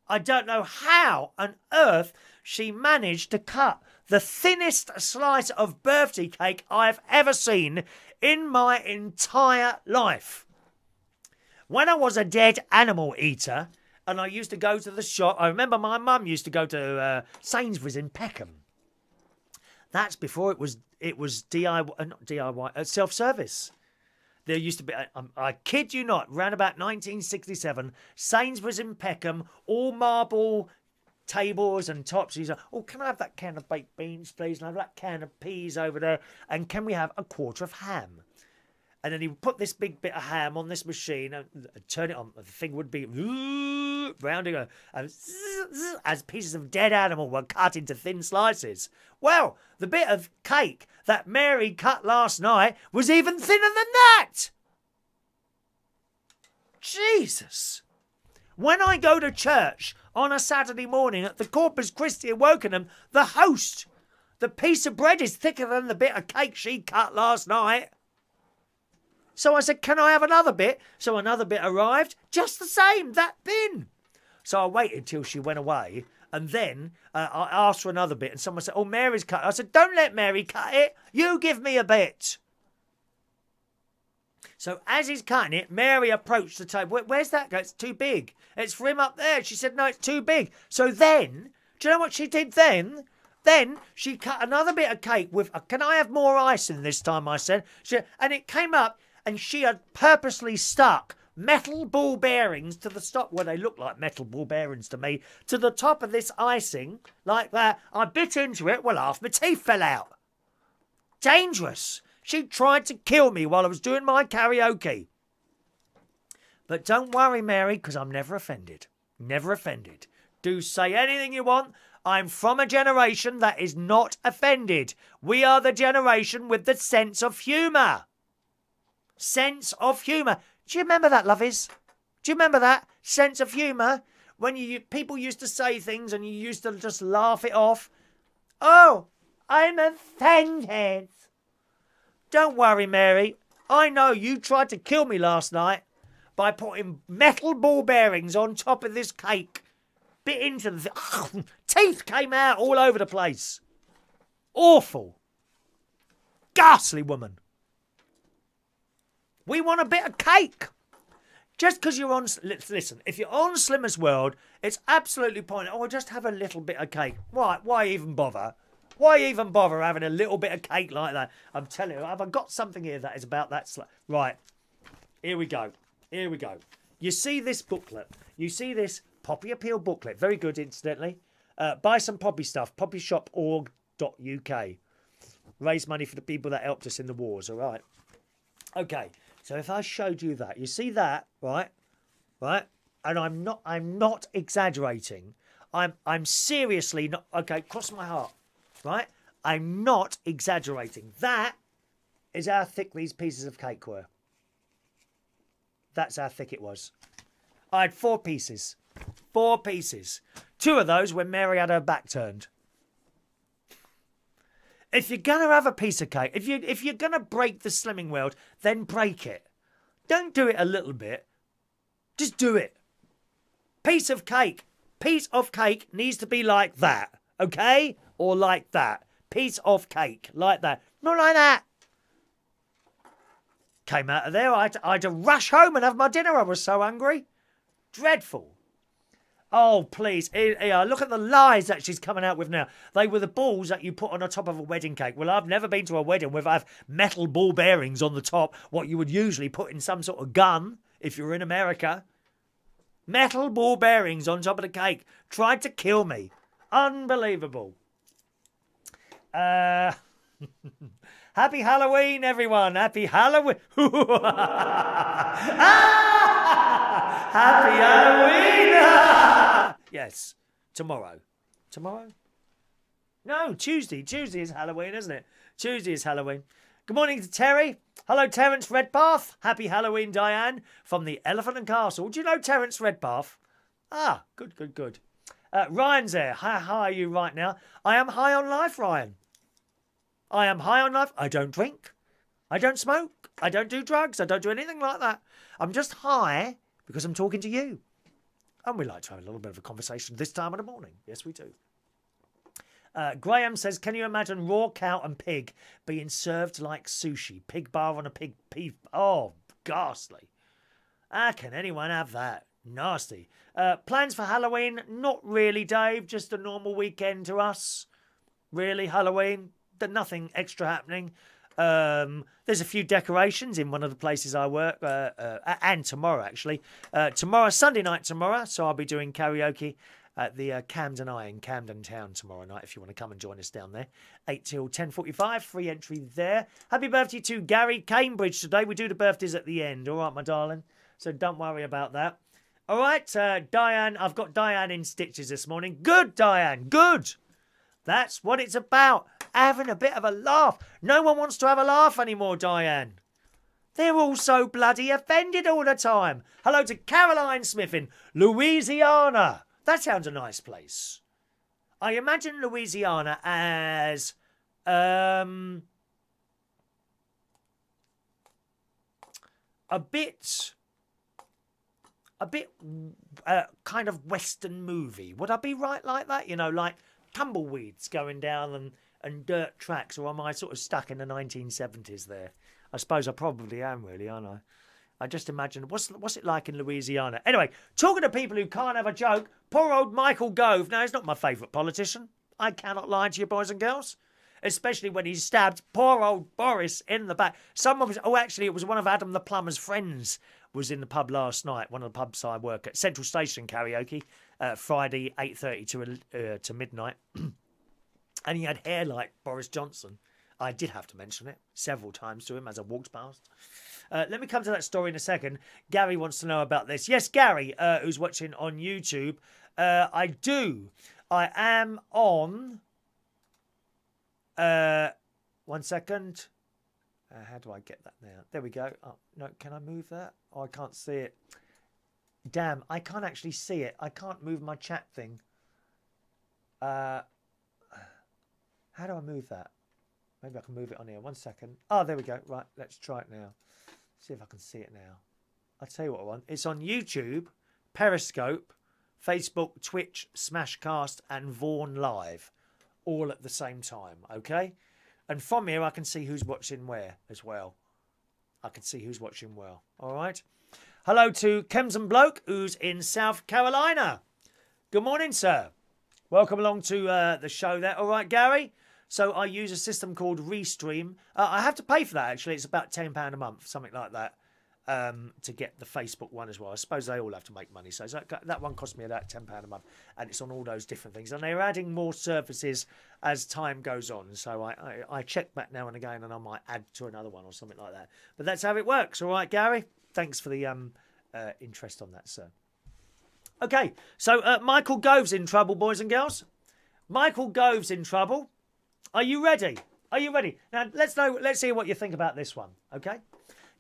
I don't know how on earth she managed to cut the thinnest slice of birthday cake I've ever seen in my entire life. When I was a dead animal eater and I used to go to the shop, I remember my mum used to go to Sainsbury's in Peckham. That's before it was DIY, not DIY, self-service. There used to be, I kid you not, around about 1967, Sainsbury's in Peckham, all marble tables and tops. He's like, oh, can I have that can of baked beans, please? And I have that can of peas over there. And can we have a quarter of ham? And then he would put this big bit of ham on this machine and turn it on. The thing would be rounding as pieces of dead animal were cut into thin slices. Well, the bit of cake that Mary cut last night was even thinner than that. Jesus. When I go to church on a Saturday morning at the Corpus Christi in Wokingham, the host, the piece of bread is thicker than the bit of cake she cut last night. So I said, can I have another bit? So another bit arrived, just the same, that thin. So I waited till she went away, and then I asked for another bit, and someone said, oh, Mary's cut it. I said, don't let Mary cut it. You give me a bit. So as he's cutting it, Mary approached the table. Where's that go? It's too big. It's for him up there. She said, no, it's too big. So then, do you know what she did then? Then she cut another bit of cake with, can I have more icing this time, I said. And it came up, and she had purposely stuck metal ball bearings to the top, well, they look like metal ball bearings to me, to the top of this icing, like that. I bit into it, well, half my teeth fell out. Dangerous. She tried to kill me while I was doing my karaoke. But don't worry, Mary, because I'm never offended. Never offended. Do say anything you want. I'm from a generation that is not offended. We are the generation with the sense of humour. Sense of humour. Do you remember that, lovies? Do you remember that? Sense of humour? When people used to say things and you used to just laugh it off. Oh, I'm offended. Don't worry, Mary. I know you tried to kill me last night by putting metal ball bearings on top of this cake. Bit into the... teeth came out all over the place. Awful. Ghastly woman. We want a bit of cake. Just because you're on... Listen, if you're on Slimmer's World, it's absolutely pointless. Oh, just have a little bit of cake. Why even bother? Why even bother having a little bit of cake like that? I'm telling you, have I got something here that is about that? Right. Here we go. Here we go. You see this booklet. You see this Poppy Appeal booklet. Very good, incidentally. Buy some Poppy stuff. Poppyshop.org.uk. Raise money for the people that helped us in the wars, all right? Okay. So if I showed you that, you see that, right? Right? And I'm not exaggerating. I'm seriously not, okay, cross my heart, right? I'm not exaggerating. That is how thick these pieces of cake were. That's how thick it was. I had 4 pieces. 4 pieces. 2 of those when Mary had her back turned. If you're going to have a piece of cake, if you're going to break the Slimming World, then break it. Don't do it a little bit. Just do it. Piece of cake. Piece of cake needs to be like that, okay? Or like that. Piece of cake, like that. Not like that. Came out of there, I had to rush home and have my dinner. I was so hungry. Dreadful. Oh, please. Look at the lies that she's coming out with now. They were the balls that you put on the top of a wedding cake. Well, I've never been to a wedding where I have metal ball bearings on the top, what you would usually put in some sort of gun if you're in America. Metal ball bearings on top of the cake. Tried to kill me. Unbelievable. Happy Halloween, everyone. Happy Halloween. Happy Halloween. Yes. Tomorrow. Tomorrow? No, Tuesday. Tuesday is Halloween, isn't it? Tuesday is Halloween. Good morning to Terry. Hello, Terence Redpath. Happy Halloween, Diane, from the Elephant and Castle. Do you know Terence Redpath? Ah, good, good, good. Ryan's there. How are you right now? I am high on life, Ryan. I am high on life. I don't drink. I don't smoke. I don't do drugs. I don't do anything like that. I'm just high because I'm talking to you. And we like to have a little bit of a conversation this time of the morning. Yes, we do. Graham says, can you imagine raw cow and pig being served like sushi? Pig bar on a pig. Oh, ghastly. How can anyone have that? Nasty. Plans for Halloween? Not really, Dave. Just a normal weekend to us. Really, Halloween? Nothing extra happening. There's a few decorations in one of the places I work, and tomorrow, actually. Tomorrow, Sunday night tomorrow, so I'll be doing karaoke at the Camden Eye in Camden Town tomorrow night, if you want to come and join us down there. 8 till 10:45, free entry there. Happy birthday to Gary Cambridge today. We do the birthdays at the end, all right, my darling? So don't worry about that. All right, Diane, I've got Diane in stitches this morning. Good, Diane, good. That's what it's about, having a bit of a laugh. No one wants to have a laugh anymore, Diane. They're all so bloody offended all the time. Hello to Caroline Smith in Louisiana. That sounds a nice place. I imagine Louisiana as a bit kind of Western movie. Would I be right like that? You know, like tumbleweeds going down and dirt tracks, or am I sort of stuck in the 1970s there? I suppose I probably am, really, aren't I? I just imagine, what's it like in Louisiana? Anyway, talking to people who can't have a joke, poor old Michael Gove. Now, he's not my favourite politician. I cannot lie to you, boys and girls. Especially when he stabbed poor old Boris in the back. Actually, it was one of Adam the Plumber's friends was in the pub last night, one of the pubs I work at, Central Station Karaoke, Friday, 8:30 to midnight. And he had hair like Boris Johnson. I did have to mention it several times to him as I walked past. Let me come to that story in a second. Gary wants to know about this. Yes, Gary, who's watching on YouTube. I do. I am on... 1 second. How do I get that now? There we go. Oh, no, can I move that? Oh, I can't see it. Damn, I can't actually see it. I can't move my chat thing. How do I move that? Maybe I can move it on here. 1 second. Oh, there we go. Right, let's try it now. See if I can see it now. I'll tell you what I want. It's on YouTube, Periscope, Facebook, Twitch, Smashcast, and Vaughan Live. All at the same time, okay? And from here, I can see who's watching where as well. I can see who's watching well. All right? Hello to Kemston Bloke, who's in South Carolina. Good morning, sir. Welcome along to the show there. All right, Gary? So I use a system called Restream. I have to pay for that, actually. It's about £10 a month, something like that, to get the Facebook one as well. I suppose they all have to make money. So that one cost me about £10 a month. And it's on all those different things. And they're adding more services as time goes on. So I check back now and again, and I might add to another one or something like that. But that's how it works. All right, Gary? Thanks for the interest on that, sir. Okay, so Michael Gove's in trouble, boys and girls. Michael Gove's in trouble. Are you ready? Are you ready? Now, let's hear what you think about this one, okay?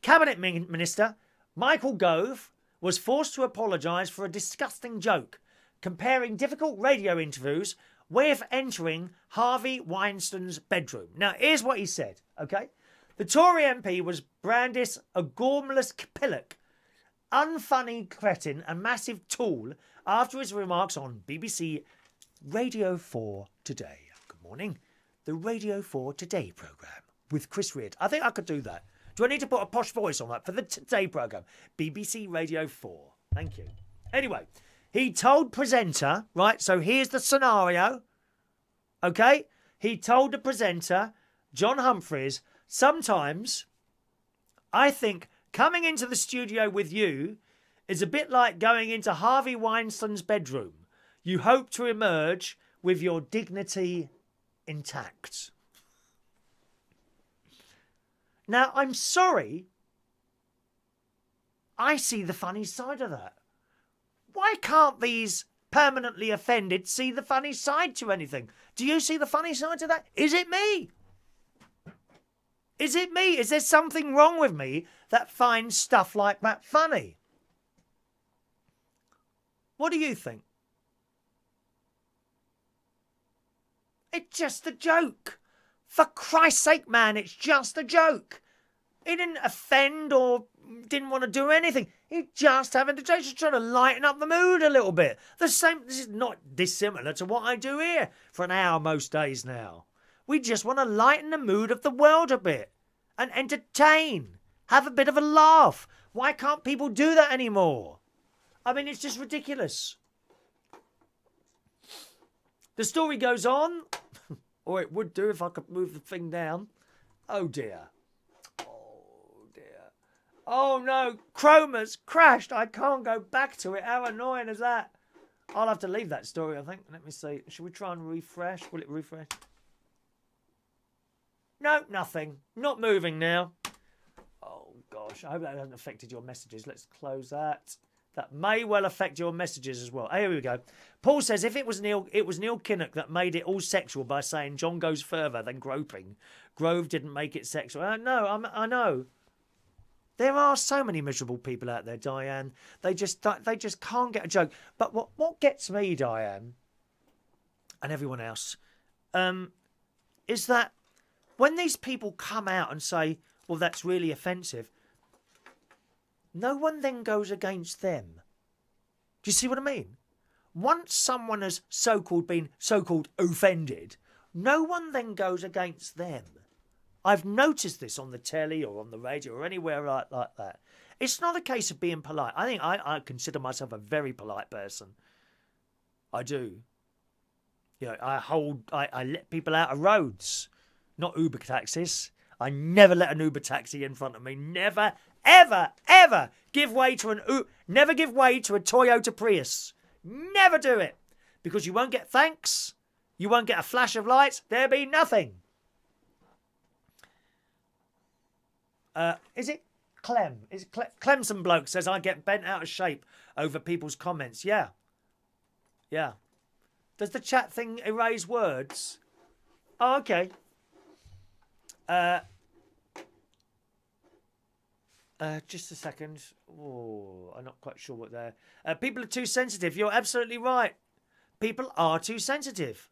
Cabinet Minister Michael Gove was forced to apologise for a disgusting joke, comparing difficult radio interviews with entering Harvey Weinstein's bedroom. Now, here's what he said, okay? The Tory MP was brandished a gormless pillock, unfunny cretin and massive tool after his remarks on BBC Radio 4 Today. Good morning. The Radio 4 Today programme with Chris Reid. I think I could do that. Do I need to put a posh voice on that for the Today programme? BBC Radio 4. Thank you. Anyway, he told presenter, right, so here's the scenario, okay? He told the presenter, John Humphreys, sometimes I think coming into the studio with you is a bit like going into Harvey Weinstein's bedroom. You hope to emerge with your dignity intact. Now, I'm sorry. I see the funny side of that. Why can't these permanently offended see the funny side to anything? Do you see the funny side to that? Is it me? Is it me? Is there something wrong with me that finds stuff like that funny? What do you think? It's just a joke. For Christ's sake, man, it's just a joke. He didn't offend or didn't want to do anything. He just having a joke, just trying to lighten up the mood a little bit. This is not dissimilar to what I do here for an hour most days now. We just want to lighten the mood of the world a bit and entertain, have a bit of a laugh. Why can't people do that anymore? I mean, it's just ridiculous. The story goes on, or it would do if I could move the thing down. Oh dear. Oh dear. Oh no, Chroma's crashed. I can't go back to it. How annoying is that? I'll have to leave that story, I think. Let me see. Should we try and refresh? Will it refresh? No, nothing. Not moving now. Oh gosh, I hope that hasn't affected your messages. Let's close that. That may well affect your messages as well. Here we go. Paul says, if it was Neil Kinnock that made it all sexual by saying John goes further than groping. Grove didn't make it sexual. No, I know. There are so many miserable people out there, Diane. They just can't get a joke. But what gets me, Diane, and everyone else, is that when these people come out and say, well, that's really offensive, no one then goes against them. Do you see what I mean? Once someone has so-called been so-called offended, no one then goes against them. I've noticed this on the telly or on the radio or anywhere like that. It's not a case of being polite. I think I consider myself a very polite person. I do. You know, I let people out of roads, not Uber taxis. I never let an Uber taxi in front of me. Never, ever, ever give way to never give way to a Toyota Prius. Never do it. Because you won't get thanks. You won't get a flash of lights. There'll be nothing. Is it Clem? Is it Clemson bloke says I get bent out of shape over people's comments. Yeah. Yeah. Does the chat thing erase words? Oh, okay. Just a second. Oh, I'm not quite sure what they're... people are too sensitive. You're absolutely right. People are too sensitive.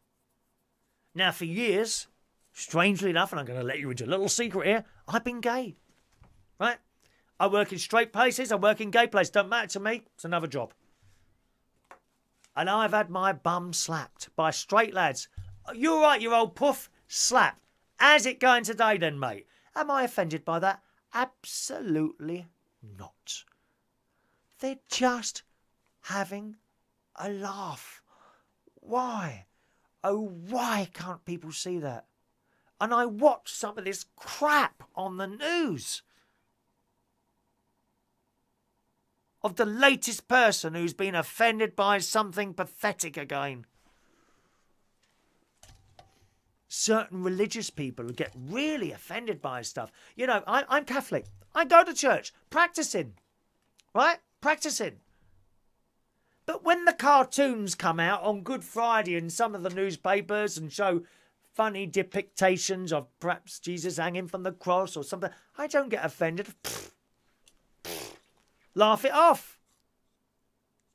Now, for years, strangely enough, and I'm going to let you into a little secret here, I've been gay. Right? I work in straight places. I work in gay places. Don't matter to me. It's another job. And I've had my bum slapped by straight lads. You're right, you old puff. Slap. How's it going today then, mate? Am I offended by that? Absolutely not. They're just having a laugh. Why? Oh, why can't people see that? And I watch some of this crap on the news of the latest person who's been offended by something pathetic again. Certain religious people get really offended by stuff. You know, I'm Catholic. I go to church, practicing. Right? Practicing. But when the cartoons come out on Good Friday in some of the newspapers and show funny depictions of perhaps Jesus hanging from the cross or something, I don't get offended. Laugh it off.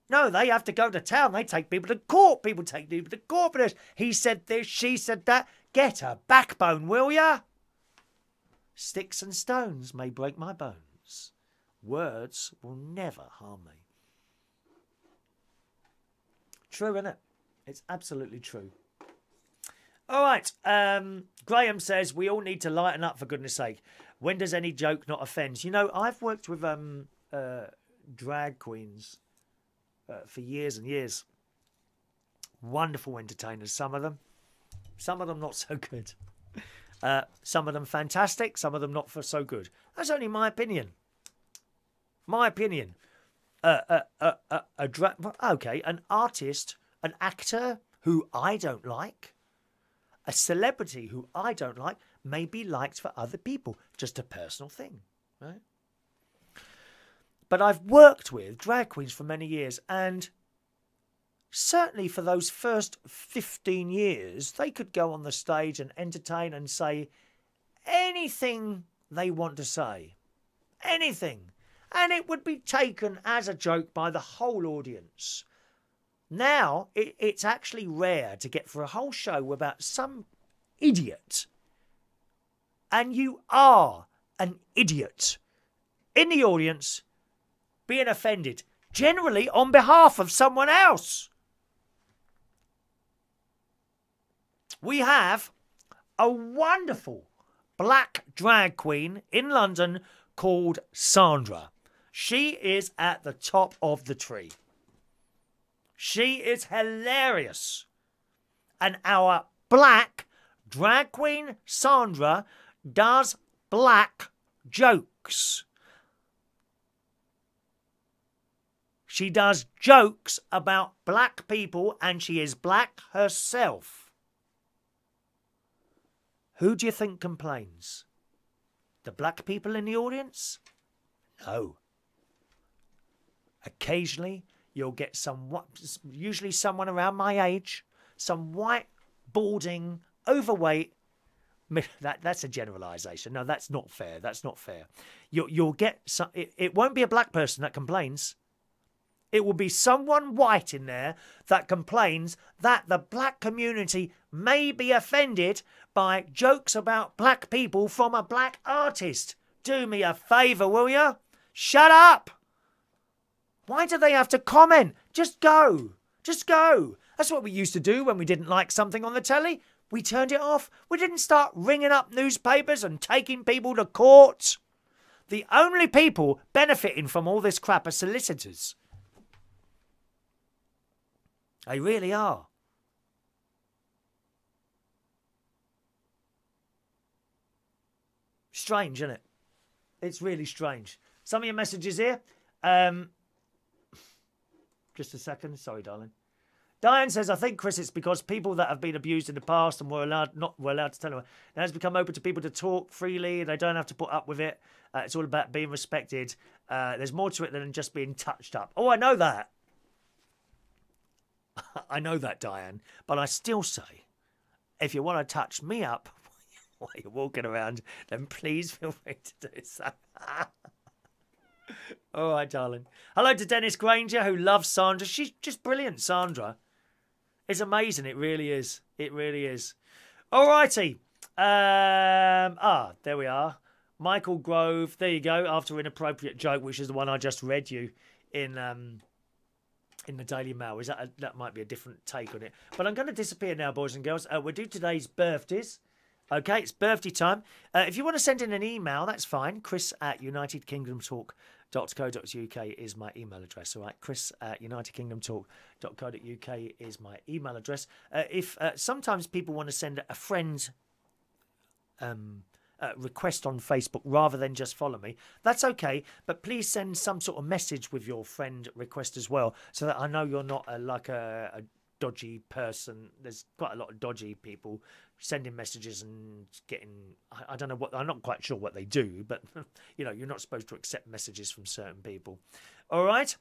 No, they have to go to town. They take people to court. People take people to court for this. He said this, she said that. Get a backbone, will ya? Sticks and stones may break my bones. Words will never harm me. True, isn't it? It's absolutely true. All right. Graham says we all need to lighten up, for goodness sake. When does any joke not offend? You know, I've worked with drag queens for years and years. Wonderful entertainers, some of them. Some of them not so good. Some of them fantastic, some of them not so good. That's only my opinion. My opinion. Okay, an artist, an actor who I don't like, a celebrity who I don't like, may be liked for other people. Just a personal thing, right? But I've worked with drag queens for many years, and certainly for those first 15 years, they could go on the stage and entertain and say anything they want to say. Anything. And it would be taken as a joke by the whole audience. Now, it's actually rare to get for a whole show about some idiot. And you are an idiot in the audience being offended, generally on behalf of someone else. We have a wonderful black drag queen in London called Sandra. She is at the top of the tree. She is hilarious. And our black drag queen Sandra does black jokes. She does jokes about black people, and she is black herself. Who do you think complains? The black people in the audience? No. Occasionally, you'll get usually someone around my age, some white, balding, overweight, That's a generalisation. No, that's not fair. That's not fair. You'll get some, it won't be a black person that complains. It will be someone white in there that complains that the black community may be offended by jokes about black people from a black artist. Do me a favour, will you? Shut up! Why do they have to comment? Just go. Just go. That's what we used to do when we didn't like something on the telly. We turned it off. We didn't start ringing up newspapers and taking people to court. The only people benefiting from all this crap are solicitors. They really are. Strange, isn't it? It's really strange. Some of your messages here. Just a second. Sorry, darling. Diane says, I think, Chris, it's because people that have been abused in the past and were allowed to tell them. Now it's become open to people to talk freely. They don't have to put up with it. It's all about being respected. There's more to it than just being touched up. Oh, I know that. I know that, Diane. But I still say, if you want to touch me up while you're walking around, then please feel free to do so. All right, darling. Hello to Dennis Granger, who loves Sandra. She's just brilliant, Sandra. It's amazing. It really is. It really is. All righty. There we are. Michael Grove. There you go. After inappropriate joke, which is the one I just read you in the Daily Mail. That might be a different take on it. But I'm going to disappear now, boys and girls. We'll do today's birthdays. Okay, it's birthday time. If you want to send in an email, that's fine. Chris@UnitedKingdomTalk.co.uk is my email address. All right, Chris@UnitedKingdomTalk.co.uk is my email address. If sometimes people want to send a friend request on Facebook rather than just follow me, that's okay. But please send some sort of message with your friend request as well, so that I know you're not like a dodgy person. There's quite a lot of dodgy people sending messages and getting, I don't know what, I'm not quite sure what they do, but you know, you're not supposed to accept messages from certain people. All right.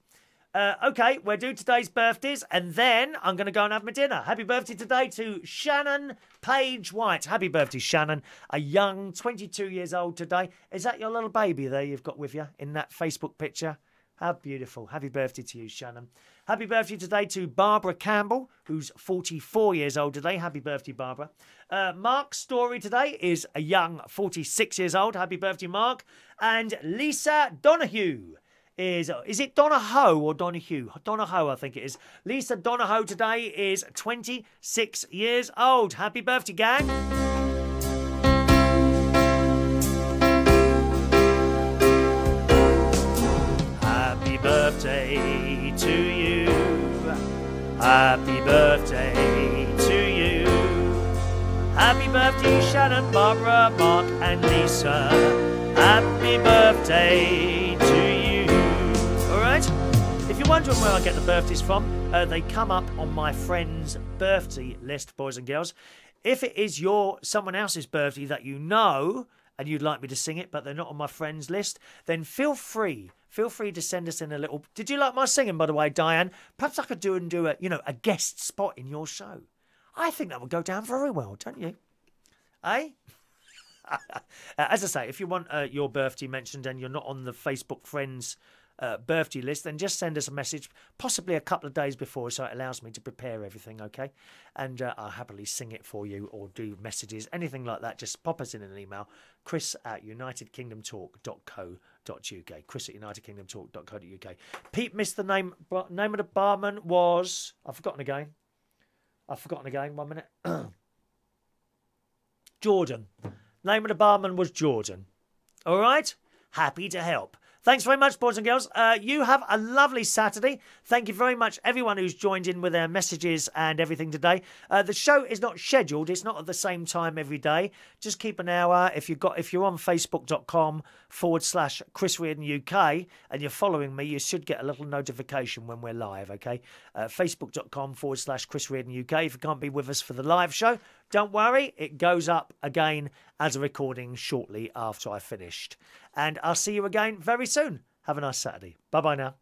Okay, we'll do today's birthdays and then I'm going to go and have my dinner. Happy birthday today to Shannon Page White. Happy birthday, Shannon. A young 22 years old today. Is that your little baby there you've got with you in that Facebook picture? How beautiful. Happy birthday to you, Shannon. Happy birthday today to Barbara Campbell, who's 44 years old today. Happy birthday, Barbara. Mark's story today is a young 46 years old. Happy birthday, Mark. And Lisa Donahue is it Donahoe or Donahue? Donahoe, I think it is. Lisa Donahoe today is 26 years old. Happy birthday, gang. Happy birthday to you. Happy birthday to you. Happy birthday, Shannon, Barbara, Mark and Lisa. Happy birthday to you. Alright? If you're wondering where I get the birthdays from, they come up on my friend's birthday list, boys and girls. If it is someone else's birthday that you know and you'd like me to sing it, but they're not on my friends list, then feel free to send us in a little... Did you like my singing, by the way, Diane? Perhaps I could do a guest spot in your show. I think that would go down very well, don't you? Eh? As I say, if you want your birthday mentioned and you're not on the Facebook friends birthday list, then just send us a message, possibly a couple of days before, so it allows me to prepare everything, okay? And I'll happily sing it for you or do messages, anything like that. Just pop us in an email, chris@unitedkingdomtalk.co.uk. chris@unitedkingdomtalk.co.uk. Pete missed the name of the barman was... I've forgotten again. 1 minute. Jordan. Name of the barman was Jordan. All right? Happy to help. Thanks very much, boys and girls. You have a lovely Saturday. Thank you very much, everyone who's joined in with their messages and everything today. The show is not scheduled. It's not at the same time every day. Just keep an hour. If you're on facebook.com/Chris Reardon UK and you're following me, you should get a little notification when we're live, okay? Facebook.com/Chris Reardon UK. If you can't be with us for the live show, don't worry. It goes up again as a recording shortly after I finished. And I'll see you again very soon. Have a nice Saturday. Bye-bye now.